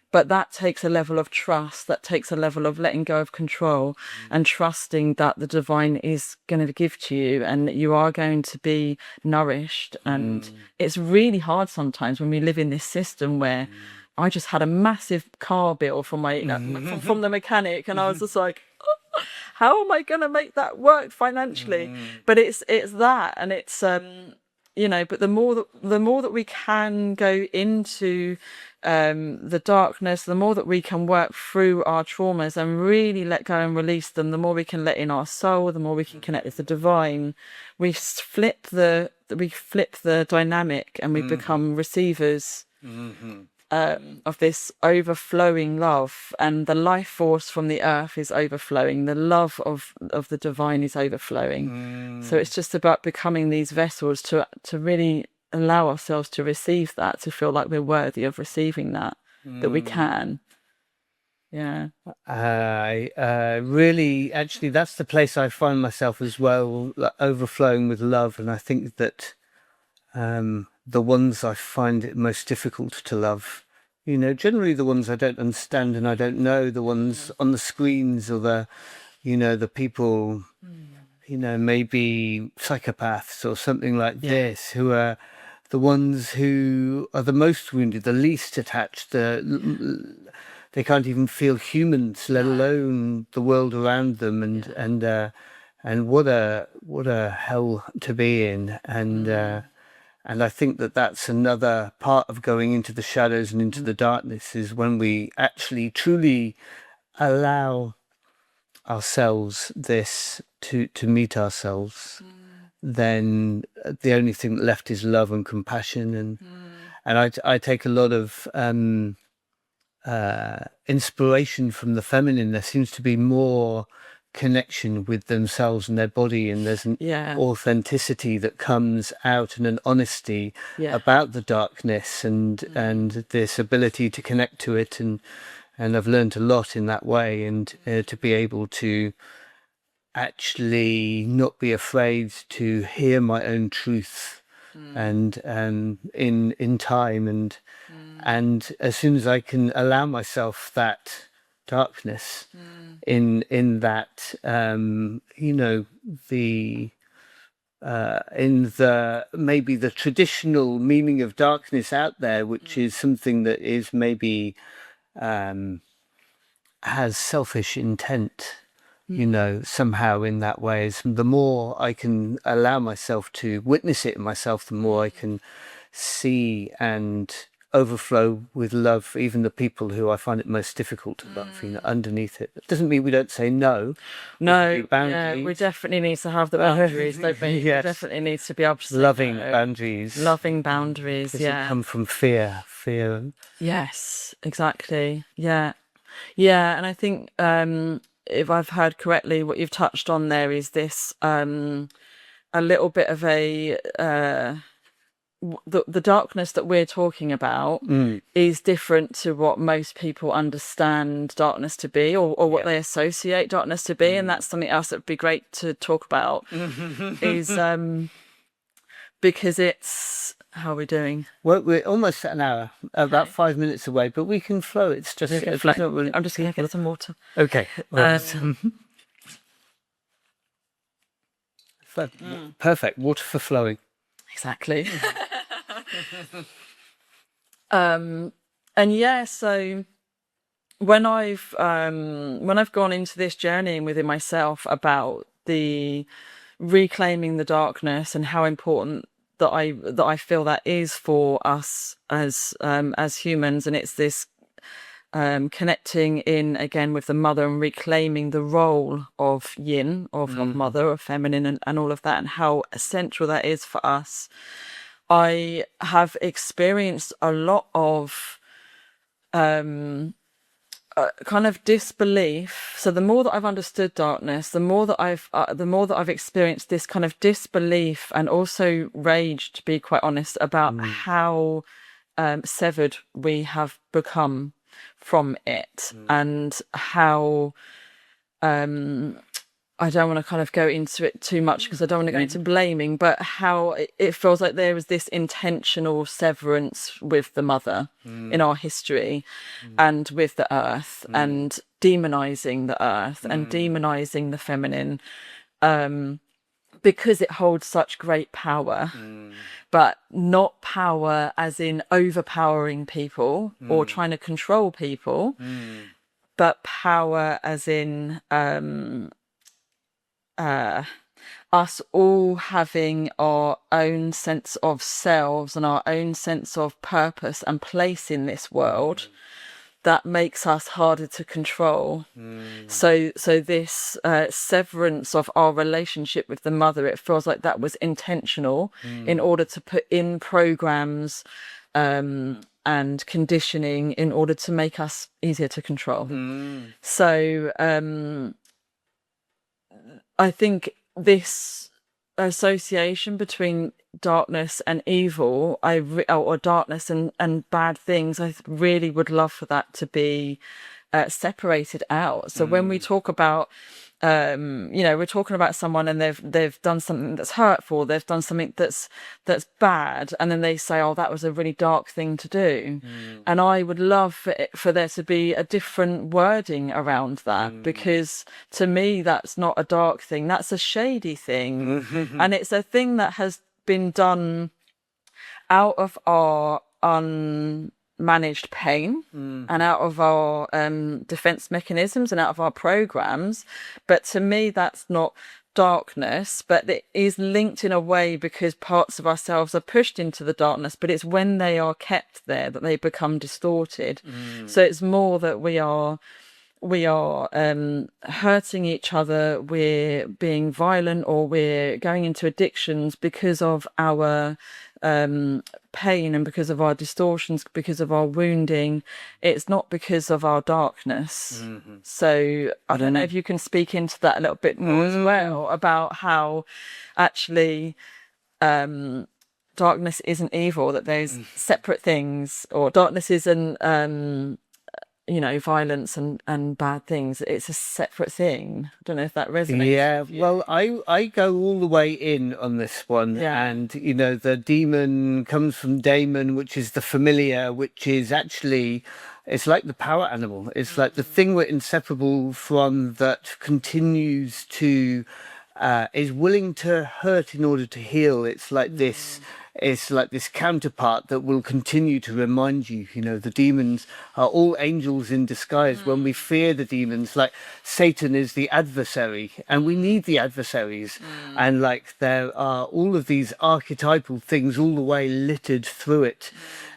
But that takes a level of trust, that takes a level of letting go of control and trusting that the divine is going to give to you and that you are going to be nourished. And it's really hard sometimes when we live in this system where I just had a massive car bill from my from the mechanic, and I was just like, how am I going to make that work financially? But it's that, and it's but the more that we can go into the darkness, the more that we can work through our traumas and really let go and release them, the more we can let in our soul, the more we can connect with the divine. We flip the dynamic, and we become receivers of this overflowing love, and the life force from the earth is overflowing. The love of the divine is overflowing. So it's just about becoming these vessels to really allow ourselves to receive that, to feel like we're worthy of receiving that we can. Yeah. Really, actually, that's the place I find myself as well, like, overflowing with love. And I think that the ones I find it most difficult to love, generally the ones I don't understand and I don't know, the ones on the screens, or the people, maybe psychopaths or something like this, who are the ones who are the most wounded, the least attached, they can't even feel humans, let alone the world around them, and what a hell to be in. And I think that that's another part of going into the shadows and into the darkness, is when we actually truly allow ourselves this to meet ourselves. Then the only thing left is love and compassion, and I take a lot of inspiration from the feminine. There seems to be more connection with themselves and their body, and there's an authenticity that comes out, and an honesty about the darkness, and this ability to connect to it, and I've learned a lot in that way, and to be able to actually not be afraid to hear my own truth, and in time, and as soon as I can allow myself that darkness, in that, the in the maybe the traditional meaning of darkness out there, which is something that is maybe has selfish intent, somehow in that way. Is the more I can allow myself to witness it in myself, the more I can see and overflow with love, even the people who I find it most difficult to love, underneath it. It doesn't mean we don't say no. No, we definitely need to have the boundaries, don't we? Yes. We definitely need to be able to say Loving no. boundaries. Loving boundaries, Because it come from fear. Yes, exactly. Yeah. And I think if I've heard correctly, what you've touched on there is this a little bit of a the darkness that we're talking about is different to what most people understand darkness to be, or what they associate darkness to be, and that's something else that would be great to talk about. Is because it's, how are we doing? Well, we're almost at an hour, about 5 minutes away, but we can flow. It's just I'm just going to get some water. Okay. Perfect. Water for flowing. Exactly. And so when I've gone into this journey within myself about the reclaiming the darkness and how important that I feel that is for us as humans, and it's this connecting in again with the mother and reclaiming the role of yin, of mother, of feminine, and all of that, and how essential that is for us. I have experienced a lot of kind of disbelief. So the more that I've understood darkness, the more that I've experienced this kind of disbelief, and also rage, to be quite honest, about how severed we have become from it, and how I don't want to kind of go into it too much because I don't want to go into blaming, but how it feels like there was this intentional severance with the mother in our history, and with the earth, and demonizing the earth, and demonizing the feminine, because it holds such great power, but not power as in overpowering people or trying to control people, but power as in us all having our own sense of selves and our own sense of purpose and place in this world that makes us harder to control. So this severance of our relationship with the mother, it feels like that was intentional in order to put in programs and conditioning in order to make us easier to control. So I think this association between darkness and evil, or darkness and bad things, I really would love for that to be separated out. So when we talk about, we're talking about someone and they've done something that's hurtful, they've done something that's bad, and then they say, "Oh, that was a really dark thing to do," and I would love for there to be a different wording around that, because to me that's not a dark thing, that's a shady thing, and it's a thing that has been done out of our unmanaged pain and out of our defense mechanisms and out of our programs. But to me, that's not darkness, but it is linked in a way because parts of ourselves are pushed into the darkness, but it's when they are kept there that they become distorted. So it's more that we are hurting each other, we're being violent, or we're going into addictions because of our pain and because of our distortions, because of our wounding. It's not because of our darkness. So I don't know if you can speak into that a little bit more as well, about how actually darkness isn't evil, that there's separate things, or darkness isn't violence and bad things. It's a separate thing. I don't know if that resonates. Yeah, with you. well, I go all the way in on this one, Yeah. and the demon comes from daemon, which is the familiar, which is actually, it's like the power animal. It's like the thing we're inseparable from, that continues to, is willing to hurt in order to heal. It's like this. It's like this counterpart that will continue to remind you, the demons are all angels in disguise. When we fear the demons, like Satan is the adversary, and we need the adversaries. And like there are all of these archetypal things all the way littered through it,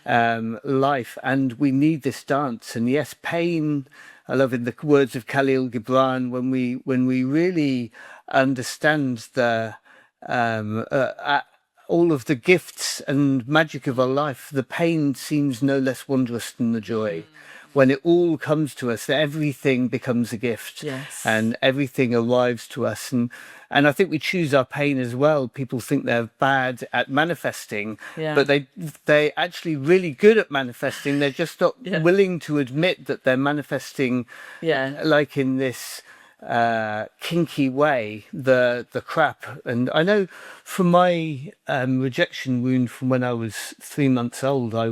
life, and we need this dance. And yes, pain, I love in the words of Khalil Gibran, when we really understand the all of the gifts and magic of our life, the pain seems no less wondrous than the joy. When it all comes to us, everything becomes a gift. Yes. And everything arrives to us. And I think we choose our pain as well. People think they're bad at manifesting, Yeah. but they actually really good at manifesting. They're just not willing to admit that they're manifesting, like in this kinky way, the crap. And I know from my rejection wound from when I was 3 months old, I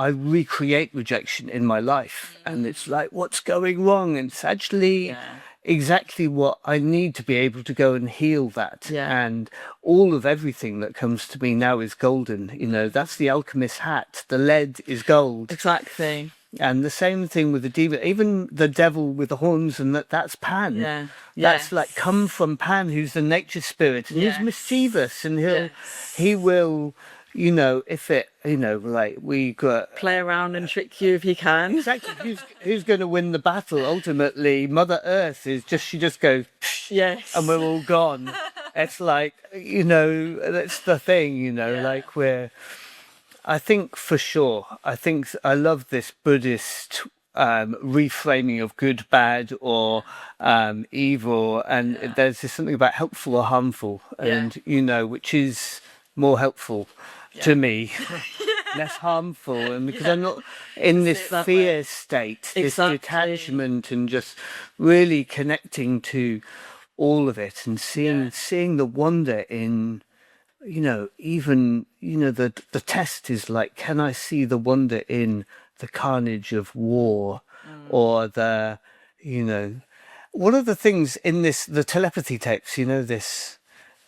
recreate rejection in my life, and it's like, what's going wrong? And it's actually exactly what I need to be able to go and heal that. And all of everything that comes to me now is golden. That's the alchemist's hat. The lead is gold. Exactly. And the same thing with the demon, even the devil with the horns, and that's Pan. Yeah. That's like come from Pan, who's the nature spirit, and he's mischievous, and he will, if it, like we got play around and trick you if he can. Exactly. Who's going to win the battle? Ultimately, Mother Earth she just goes, yes, and we're all gone. It's like, that's the thing, like I think for sure, I love this Buddhist reframing of good, bad, or evil, and there's just something about helpful or harmful, and which is more helpful to me, less harmful, and because I'm not in this fear state, this detachment, and just really connecting to all of it, and seeing the wonder in. Even the test is like, can I see the wonder in the carnage of war, or one of the things in the telepathy text, this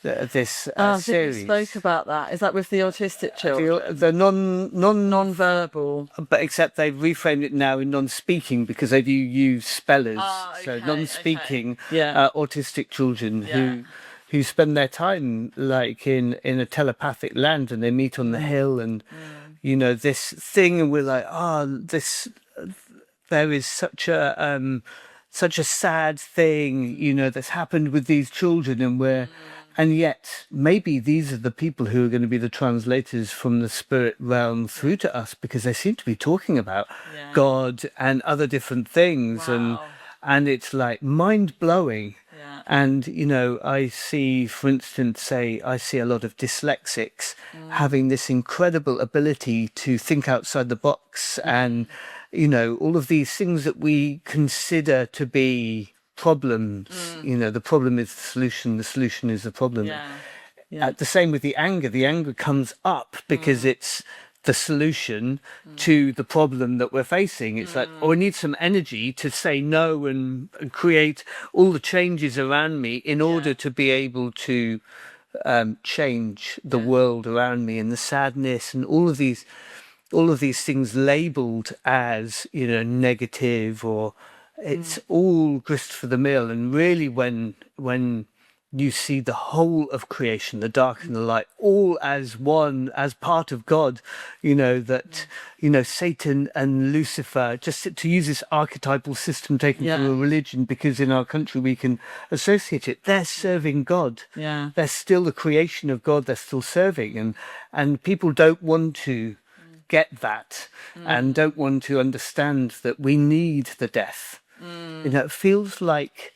series. You spoke about that. Is that with the autistic children? The non-verbal, but except they've reframed it now in non-speaking, because they do use spellers. So non-speaking autistic children who spend their time like in a telepathic land, and they meet on the hill, and this thing, and we're like, there is such a sad thing that's happened with these children, and yet maybe these are the people who are going to be the translators from the spirit realm through to us, because they seem to be talking about God and other different things. And it's like mind-blowing. And, I see, for instance, I see a lot of dyslexics having this incredible ability to think outside the box, and, all of these things that we consider to be problems. The problem is the solution is the problem. The same with the anger comes up because it's the solution to the problem that we're facing. It's like, I need some energy to say no and create all the changes around me in order to be able to change the world around me, and the sadness and all of these things labeled as negative, or it's all grist for the mill. And really, when you see the whole of creation, the dark and the light, all as one, as part of God, that, Satan and Lucifer, just to use this archetypal system taken from a religion, because in our country we can associate it, they're serving God. They're still the creation of God, they're still serving. And people don't want to get that, and don't want to understand that we need the death. It feels like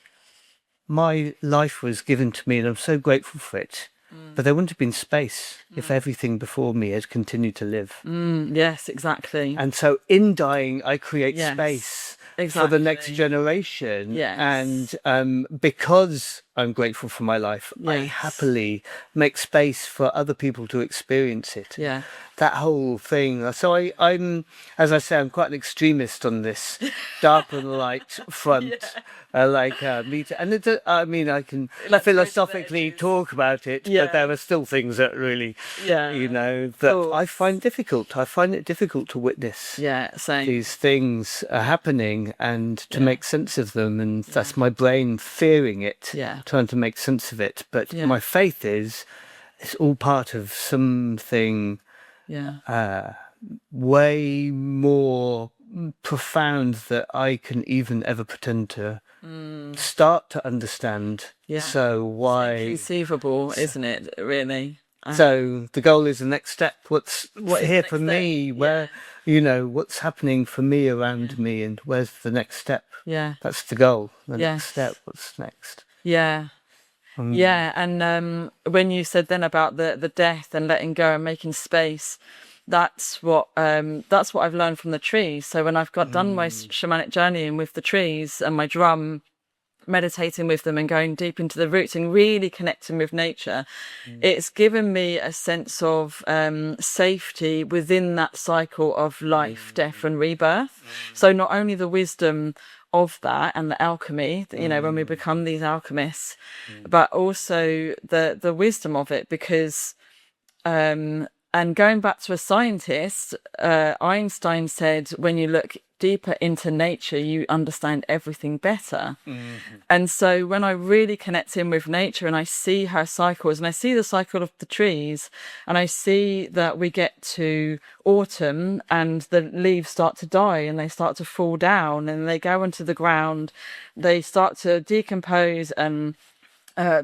my life was given to me, and I'm so grateful for it. but there wouldn't have been space if everything before me had continued to live. Yes, exactly. And so in dying, I create Yes, space for the next exactly. generation. Yes. And because I'm grateful for my life, I Yes. happily make space for other people to experience it. Yeah. That whole thing. So I'm, as I say, I'm quite an extremist on this dark and light front. And it's, I mean, I can Let's go to the philosophically edges. talk about it, Yeah. but there are still things that really, Yeah. you know, that I course. find difficult. I find it difficult to witness Yeah, same. these things are happening and to Yeah. make sense of them. And that's my brain fearing it, Yeah. trying to make sense of it. But Yeah. my faith is it's all part of something Yeah. way more profound that I can even ever pretend to start to understand. Yeah. So why? Inconceivable, isn't it? Really. So the goal is the next step. What here for next me? step? Where what's happening for me around me, and where's the next step? Yeah. That's the goal. The Yes. next step. What's next? Yeah. Yeah. And when you said then about the death and letting go and making space, that's what I've learned from the trees. So when I've got done my shamanic journeying with the trees and my drum, meditating with them and going deep into the roots and really connecting with nature, it's given me a sense of safety within that cycle of life, death and rebirth. So not only the wisdom of that and the alchemy, when we become these alchemists, but also the wisdom of it, because and going back to a scientist, Einstein said, when you look deeper into nature, you understand everything better. And so when I really connect in with nature and I see her cycles, and I see the cycle of the trees, and I see that we get to autumn and the leaves start to die and they start to fall down and they go into the ground, they start to decompose and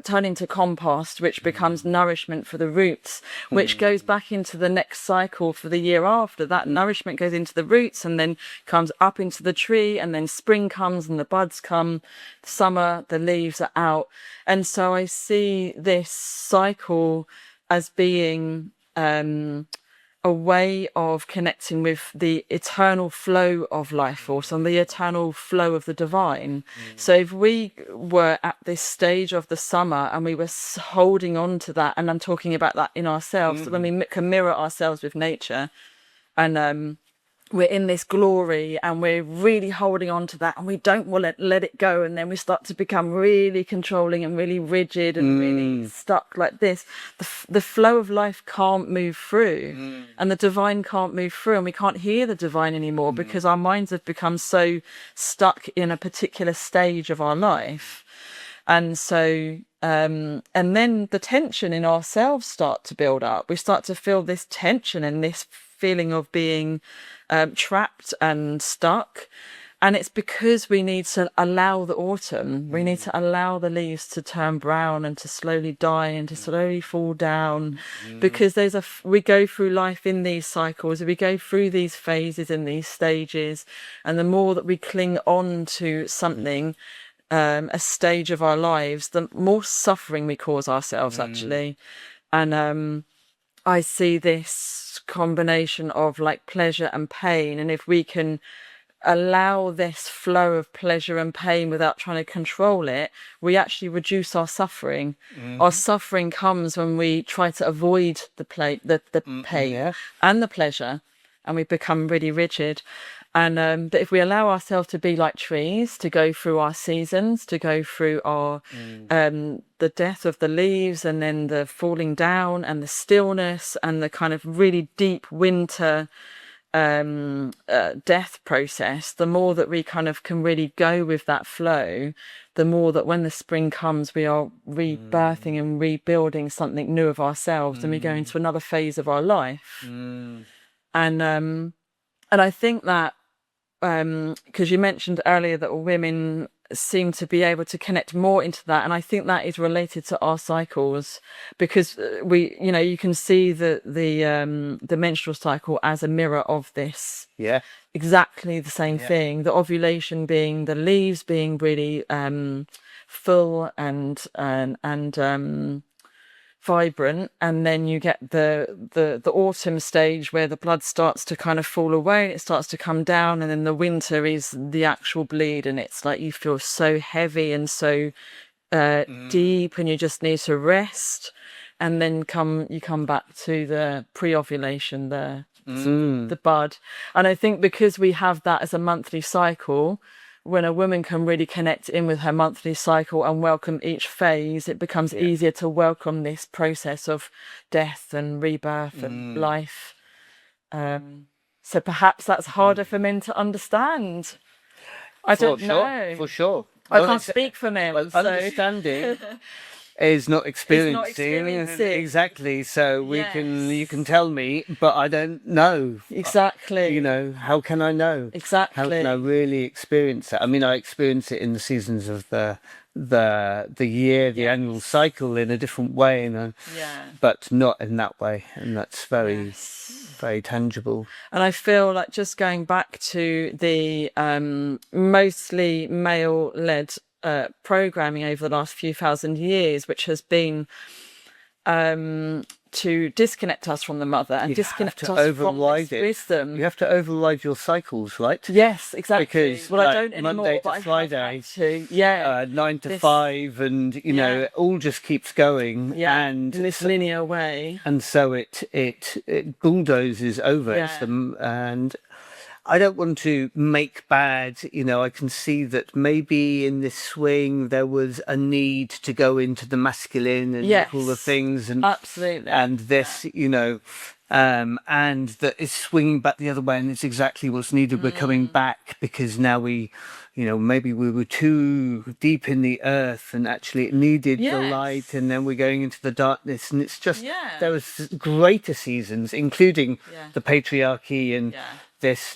turn into compost, which becomes nourishment for the roots, which goes back into the next cycle for the year after. That nourishment goes into the roots and then comes up into the tree, and then spring comes and the buds come, summer, the leaves are out. And so I see this cycle as being a way of connecting with the eternal flow of life force and the eternal flow of the divine. So if we were at this stage of the summer and we were holding on to that, and I'm talking about that in ourselves, when we can mirror ourselves with nature, and we're in this glory and we're really holding on to that and we don't want to let it go, and then we start to become really controlling and really rigid and really stuck like this, the flow of life can't move through, and the divine can't move through, and we can't hear the divine anymore because our minds have become so stuck in a particular stage of our life. And so and then the tension in ourselves start to build up. We start to feel this tension and this feeling of being trapped and stuck. And it's because we need to allow the autumn. We need to allow the leaves to turn brown and to slowly die and to slowly fall down, because we go through life in these cycles. We go through these phases in these stages, and the more that we cling on to something, a stage of our lives, the more suffering we cause ourselves, actually. And I see this combination of like pleasure and pain, and if we can allow this flow of pleasure and pain without trying to control it, we actually reduce our suffering. Our suffering comes when we try to avoid the pain and the pleasure, and we become really rigid. And but if we allow ourselves to be like trees, to go through our seasons, to go through our the death of the leaves, and then the falling down and the stillness and the kind of really deep winter death process, the more that we kind of can really go with that flow, the more that when the spring comes, we are rebirthing and rebuilding something new of ourselves, and we go into another phase of our life. And I think that because you mentioned earlier that women seem to be able to connect more into that, and I think that is related to our cycles, because you can see the menstrual cycle as a mirror of this. Yeah, exactly the same thing. The ovulation being the leaves being really full and vibrant, and then you get the autumn stage where the blood starts to kind of fall away, it starts to come down, and then the winter is the actual bleed, and it's like you feel so heavy and so deep, and you just need to rest, and then you come back to the pre-ovulation, the bud. And I think because we have that as a monthly cycle, when a woman can really connect in with her monthly cycle and welcome each phase, it becomes easier to welcome this process of death and rebirth and life. So perhaps that's harder for men to understand. I don't know. For sure. I can't speak for men. Well, so. understanding is not experiencing. Exactly. So you can tell me, but I don't know. Exactly. You know, how can I know? Exactly. How can I really experience it? I mean, I experience it in the seasons of the year, the annual cycle, in a different way, but not in that way, and that's very tangible. And I feel like, just going back to the mostly male-led programming over the last few thousand years, which has been to disconnect us from the mother and disconnect us from this wisdom. You have to override your cycles, right? Yes, exactly. Because I don't anymore. Monday to Friday, 9 to 5, and you know, it all just keeps going, and in this linear way. And so it bulldozes over it, and I don't want to make bad, you know, I can see that maybe in this swing there was a need to go into the masculine and all the things, and absolutely, and this, you know, and that is swinging back the other way, and it's exactly what's needed. We're coming back because now we, you know, maybe we were too deep in the earth, and actually it needed the light, and then we're going into the darkness, and it's just there was greater seasons, including the patriarchy and this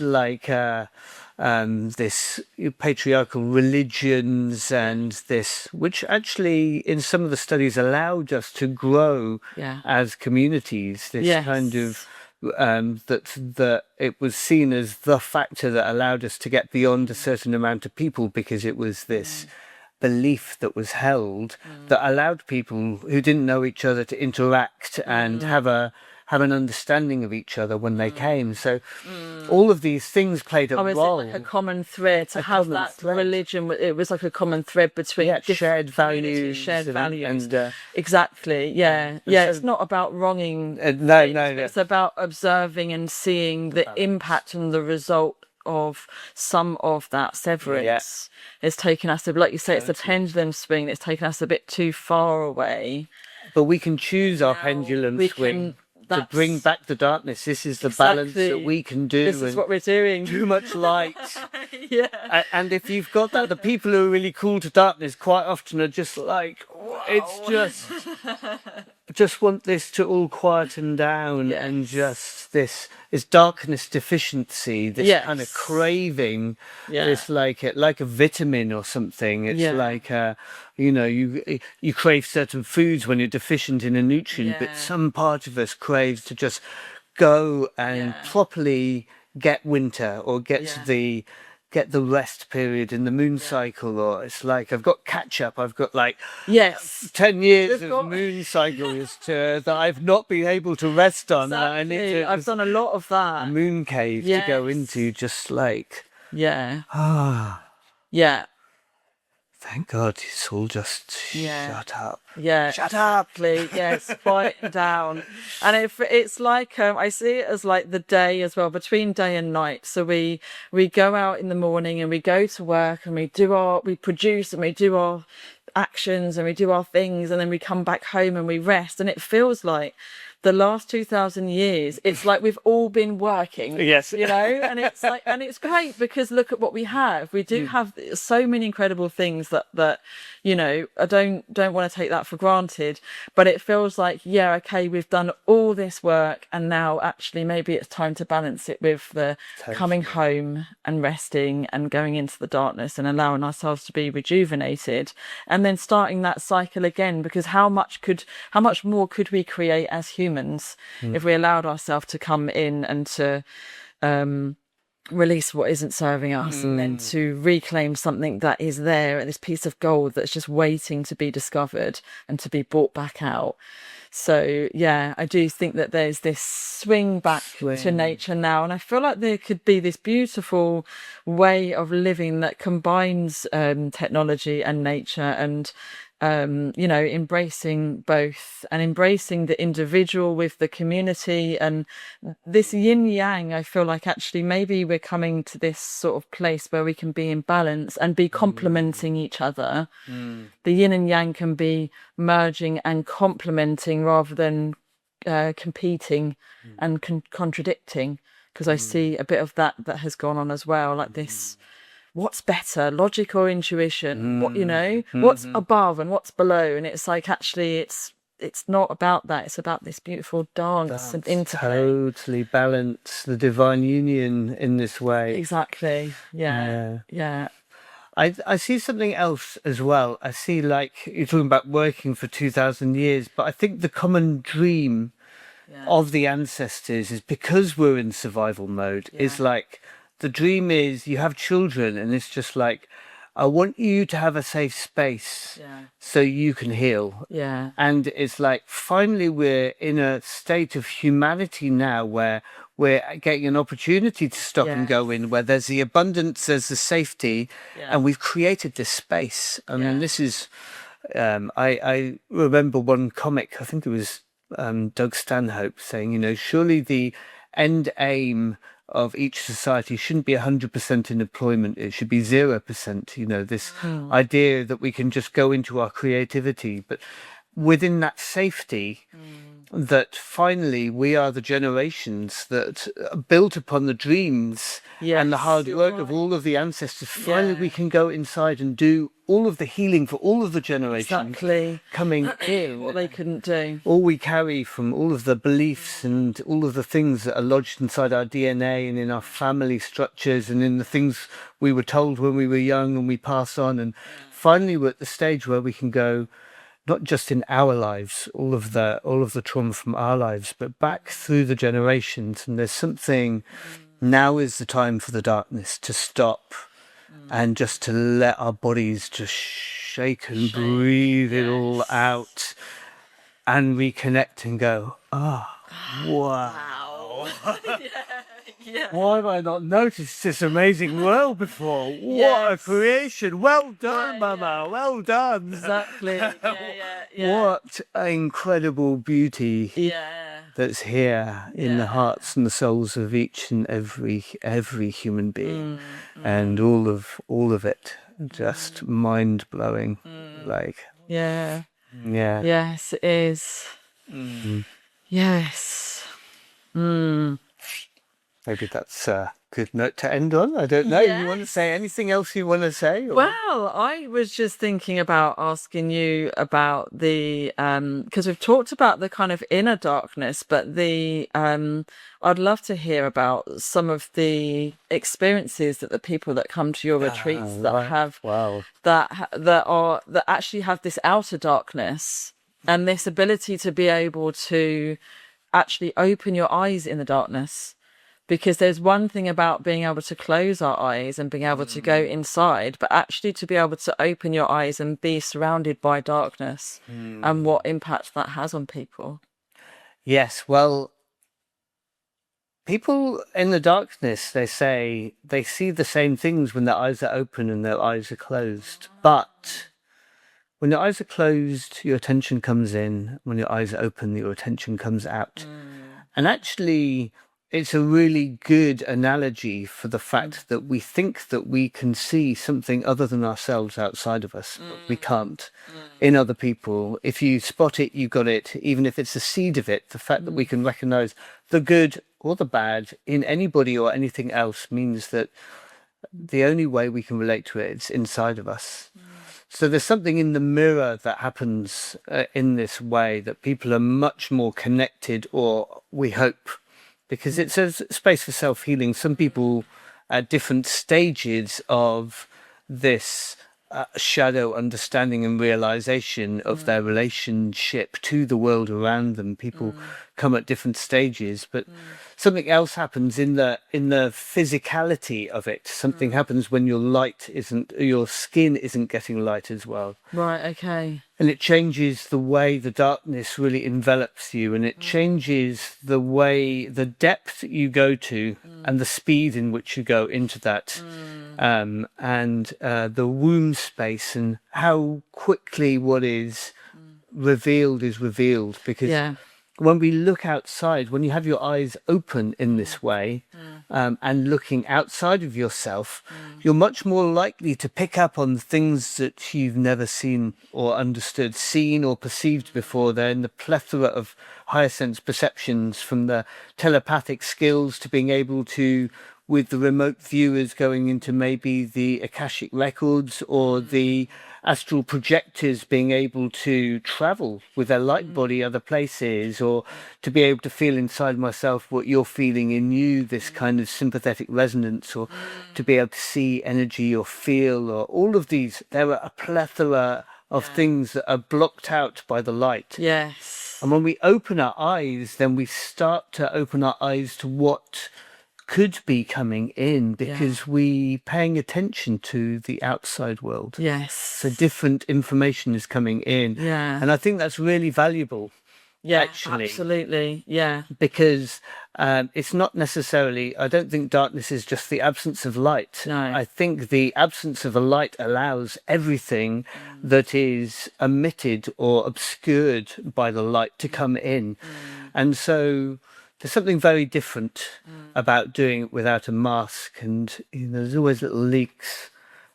this patriarchal religions, and this, which actually in some of the studies allowed us to grow as communities, this kind of that it was seen as the factor that allowed us to get beyond a certain amount of people, because it was this belief that was held that allowed people who didn't know each other to interact and have an understanding of each other when they came. So all of these things played a role. Like a common thread to have that religion. It was like a common thread between shared values, and exactly. It's not about wronging. No. It's about observing and seeing the impact and the result of some of that severance. It's taken us, like you say, it's a pendulum swing. It's taken us a bit too far away. But we can choose our pendulum swing to bring back the darkness. This is the balance that we can do. This is what we're doing. Too much light. And if you've got that, the people who are really cool to darkness quite often are just like, it's just want this to all quieten down, and just this darkness deficiency, this kind of craving, this like a vitamin or something. It's like you know, you crave certain foods when you're deficient in a nutrient, but some part of us craves to just go and properly get winter, or get the rest period in the moon cycle, or it's like I've got catch up. I've got like 10 years of moon cycles that I've not been able to rest on. Exactly. I've done a lot of that. A moon cave to go into, just like thank God it's all just shut up. Shut up. Yes, quiet down. And it's like I see it as like the day as well, between day and night. So we go out in the morning and we go to work, and we produce and we do our actions and we do our things, and then we come back home and we rest. And it feels like the last 2,000 years, it's like we've all been working. Yes. You know, and it's like, and it's great because look at what we have. We do have so many incredible things that you know, I don't want to take that for granted, but it feels like, okay, we've done all this work, and now actually maybe it's time to balance it with the coming home and resting and going into the darkness and allowing ourselves to be rejuvenated, and then starting that cycle again, because how much more could we create as humans if we allowed ourselves to come in and to release what isn't serving us, and then to reclaim something that is there, this piece of gold that's just waiting to be discovered and to be brought back out. So yeah, I do think that there's this swing back to nature now, and I feel like there could be this beautiful way of living that combines technology and nature, and embracing both, and embracing the individual with the community, and this yin yang. I feel like actually maybe we're coming to this sort of place where we can be in balance and be complementing each other. The yin and yang can be merging and complementing rather than competing and contradicting, because I see a bit of that has gone on as well, like this, what's better, logic or intuition? What's above and what's below? And it's like, actually it's not about that. It's about this beautiful dance and interplay. Totally balance the divine union in this way. Exactly. Yeah. I see something else as well. I see, like, you're talking about working for 2,000 years, but I think the common dream of the ancestors is, because we're in survival mode, is like, the dream is you have children and it's just like, I want you to have a safe space so you can heal. Yeah. And it's like, finally, we're in a state of humanity now where we're getting an opportunity to stop and go in, where there's the abundance, there's the safety, and we've created this space. I mean, this is, I remember one comic, I think it was Doug Stanhope, saying, surely the end aim of each society shouldn't be 100% in employment, it should be 0%, this idea that we can just go into our creativity, but within that safety, that finally we are the generations that are built upon the dreams and the hard work of all of the ancestors. Finally we can go inside and do all of the healing for all of the generations coming in. What they couldn't do. All we carry from all of the beliefs and all of the things that are lodged inside our DNA and in our family structures and in the things we were told when we were young and we pass on. And finally we're at the stage where we can go, not just in our lives, all of the trauma from our lives, but back through the generations. And there's something, now is the time for the darkness to stop and just to let our bodies just shake and breathe it all out and reconnect and go, wow. Why have I not noticed this amazing world before? What a creation. Well done, Mama. Well done. Exactly. What incredible beauty that's here in the hearts and the souls of each and every human being. And all of it, just mind-blowing. Yes, it is. Yes. Maybe that's a good note to end on. I don't know. You want to say anything else you want to say? Or? Well, I was just thinking about asking you about the, because we've talked about the kind of inner darkness, but I'd love to hear about some of the experiences that the people that come to your retreats that actually have this outer darkness and this ability to be able to actually open your eyes in the darkness. Because there's one thing about being able to close our eyes and being able to go inside, but actually to be able to open your eyes and be surrounded by darkness and what impact that has on people. Yes, well, people in the darkness, they say they see the same things when their eyes are open and their eyes are closed. But when your eyes are closed, your attention comes in. When your eyes are open, your attention comes out. And actually, it's a really good analogy for the fact that we think that we can see something other than ourselves outside of us, but we can't in other people. If you spot it, you got it. Even if it's a seed of it, the fact that we can recognize the good or the bad in anybody or anything else means that the only way we can relate to it is inside of us. So there's something in the mirror that happens in this way, that people are much more connected, or we hope, because it's a space for self-healing. Some people at different stages of this shadow understanding and realization of their relationship to the world around them. People come at different stages, but something else happens in the physicality of it. Something happens when your skin isn't getting light as well. Right, okay. And it changes the way the darkness really envelops you, and it changes the depth that you go to and the speed in which you go into that, and the womb space, and how quickly what is revealed. Because Yeah. when we look outside, when you have your eyes open in this way, and looking outside of yourself, you're much more likely to pick up on things that you've never seen or understood, seen or perceived before. They're in the plethora of higher sense perceptions, from the telepathic skills to being able to, with the remote viewers, going into maybe the Akashic records, or the astral projectors being able to travel with their light body other places, or to be able to feel inside myself what you're feeling in you, this kind of sympathetic resonance, or to be able to see energy or feel, or all of these. There are a plethora of things that are blocked out by the light. Yes. And when we open our eyes, then we start to open our eyes to what could be coming in, because we paying attention to the outside world. Yes. So different information is coming in. Yeah. And I think that's really valuable. Yeah, Actually, absolutely. Yeah. because it's not necessarily, I don't think darkness is just the absence of light. No. I think the absence of a light allows everything that is emitted or obscured by the light to come in. And so there's something very different about doing it without a mask. And there's always little leaks,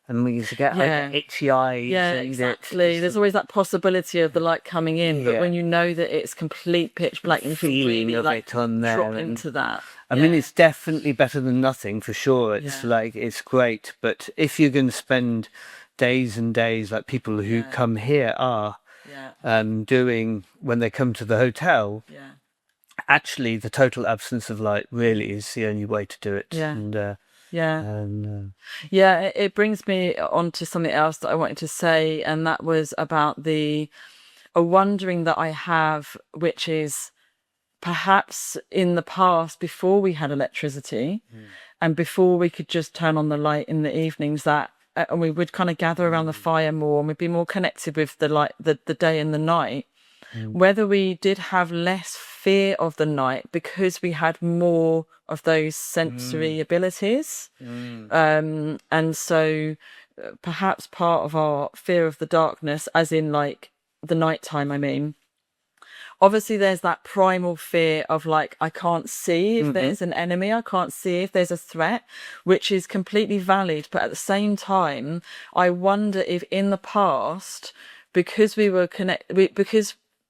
and we used to get itchy eyes. Yeah, and exactly. There's always that possibility of the light coming in, but when you know that it's complete pitch black, you can feeling really of like it on there. drop And into that. I mean, it's definitely better than nothing, for sure. It's it's great. But if you're going to spend days and days, like people who come here are doing when they come to the hotel, actually the total absence of light really is the only way to do it. It brings me on to something else that I wanted to say, and that was about a wondering that I have, which is perhaps in the past, before we had electricity and before we could just turn on the light in the evenings, that and we would kind of gather around the fire more, and we'd be more connected with the light, the day and the night. Whether we did have less fear of the night because we had more of those sensory abilities. And so perhaps part of our fear of the darkness, as in like the nighttime, I mean, obviously there's that primal fear of like, I can't see if there's an enemy, I can't see if there's a threat, which is completely valid. But at the same time, I wonder if in the past, because we were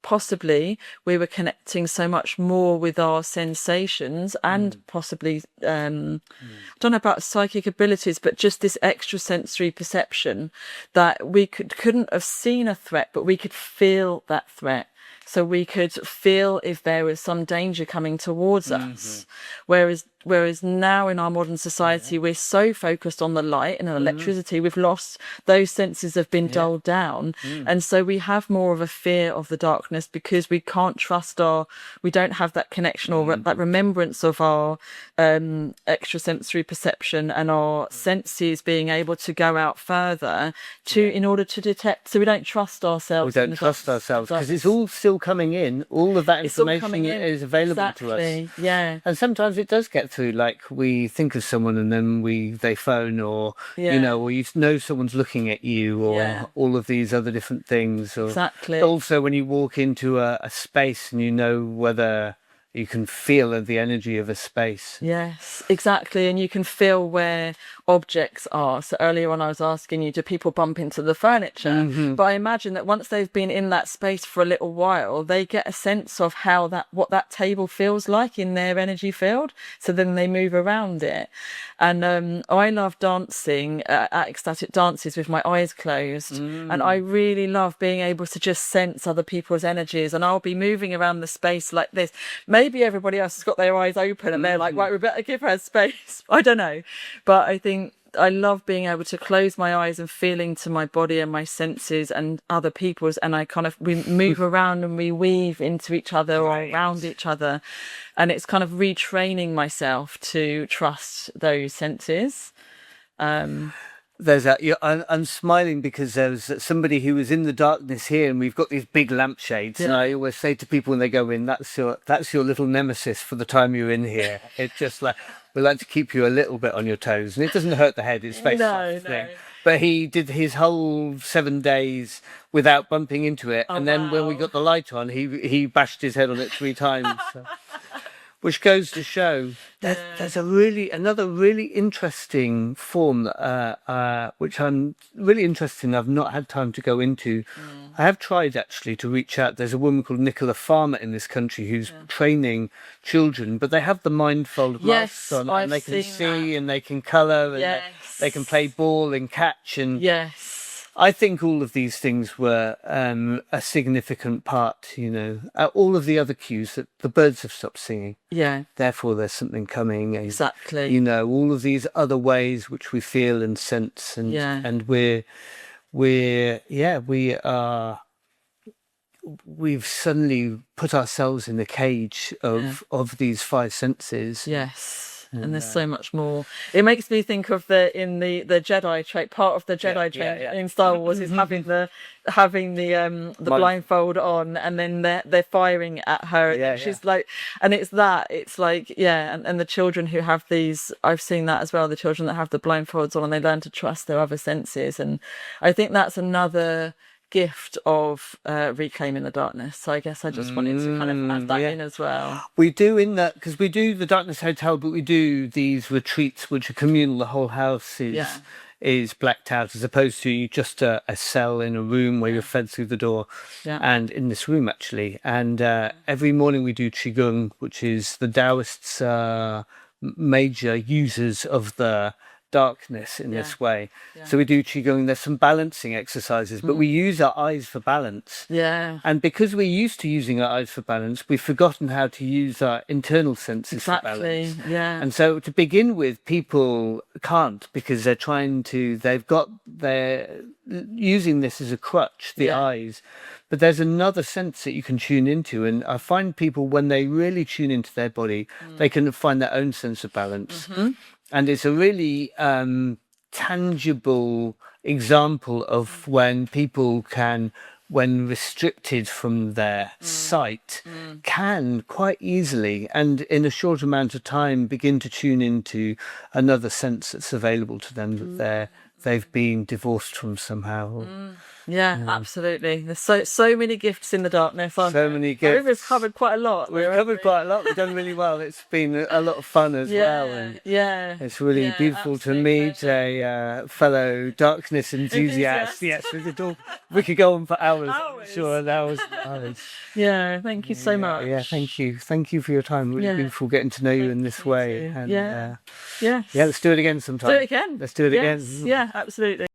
possibly we were connecting so much more with our sensations, and possibly I don't know about psychic abilities, but just this extra sensory perception, that we couldn't have seen a threat, but we could feel that threat. So we could feel if there was some danger coming towards us. Whereas now in our modern society, we're so focused on the light and electricity, we've lost those senses, have been dulled down. And so we have more of a fear of the darkness because we can't trust we don't have that connection or that remembrance of our extrasensory perception and our senses being able to go out further in order to detect. So we don't trust ourselves. We don't trust ourselves because it's all still coming in. All of that information is available to us. Yeah. And sometimes it does get through, like we think of someone and then they phone, or or you know someone's looking at you, or all of these other different things. Or exactly. Also, when you walk into a space and you know whether you can feel the energy of a space. Yes, exactly. And you can feel where objects are. So earlier on I was asking you, do people bump into the furniture? But I imagine that once they've been in that space for a little while, they get a sense of what that table feels like in their energy field. So then they move around it. And I love dancing at ecstatic dances with my eyes closed. And I really love being able to just sense other people's energies. And I'll be moving around the space like this. Maybe everybody else has got their eyes open and they're like, right, we better give her space. I don't know. But I think I love being able to close my eyes and feel into my body and my senses and other people's, and we move around and we weave into each other or around each other, and it's kind of retraining myself to trust those senses. I'm smiling because there was somebody who was in the darkness here, and we've got these big lampshades. And I always say to people when they go in, that's your little nemesis for the time you're in here. It's just like, we like to keep you a little bit on your toes, and it doesn't hurt the head. It's face thing. But he did his whole 7 days without bumping into it, and then when we got the light on, he bashed his head on it 3 times. So. Which goes to show there's another really interesting form which I'm really interested in. I've not had time to go into. I have tried actually to reach out. There's a woman called Nicola Farmer in this country who's training children, but they have the mindfold masks on, and they can see and they can colour and they can play ball and catch and I think all of these things were a significant part, all of the other cues that the birds have stopped singing. Yeah. Therefore, there's something coming. Exactly. All of these other ways which we feel and sense, and we've suddenly put ourselves in the cage of these 5 senses. Yes. And there's so much more. It makes me think of the Jedi trait. Part of the Jedi trait in Star Wars is having the blindfold on, and then they're firing at her. And she's like, and it's like, and the children who have these, I've seen that as well. The children that have the blindfolds on, and they learn to trust their other senses, and I think that's another gift of reclaiming the darkness. So I guess I just wanted to kind of add that in as well. We do in that, because we do the Darkness Hotel, but we do these retreats which are communal. The whole house is blacked out, as opposed to just a cell in a room where you're fed through the door. And in this room actually, and every morning we do Qigong, which is the Taoists' major users of the darkness in this way. So we do Qigong. There's some balancing exercises, but we use our eyes for balance. And because we're used to using our eyes for balance, we've forgotten how to use our internal senses for balance. And so to begin with, people can't, because they're using this as a crutch, the eyes. But there's another sense that you can tune into, and I find people, when they really tune into their body, they can find their own sense of balance. And it's a really tangible example of when people can, when restricted from their sight, can quite easily and in a short amount of time begin to tune into another sense that's available to them, that they've been divorced from somehow. Absolutely. There's so many gifts in the darkness. So many gifts. We've covered quite a lot. We've covered quite a lot. We've done really well. It's been a lot of fun as well. And it's really beautiful to meet a fellow darkness enthusiast. Yes, we could go on for hours. Sure, hours. Yeah, thank you so much. Yeah, thank you. Thank you for your time. Really beautiful getting to know you in this way. And, let's do it again sometime. Do it again. Let's do it again. Yeah, absolutely.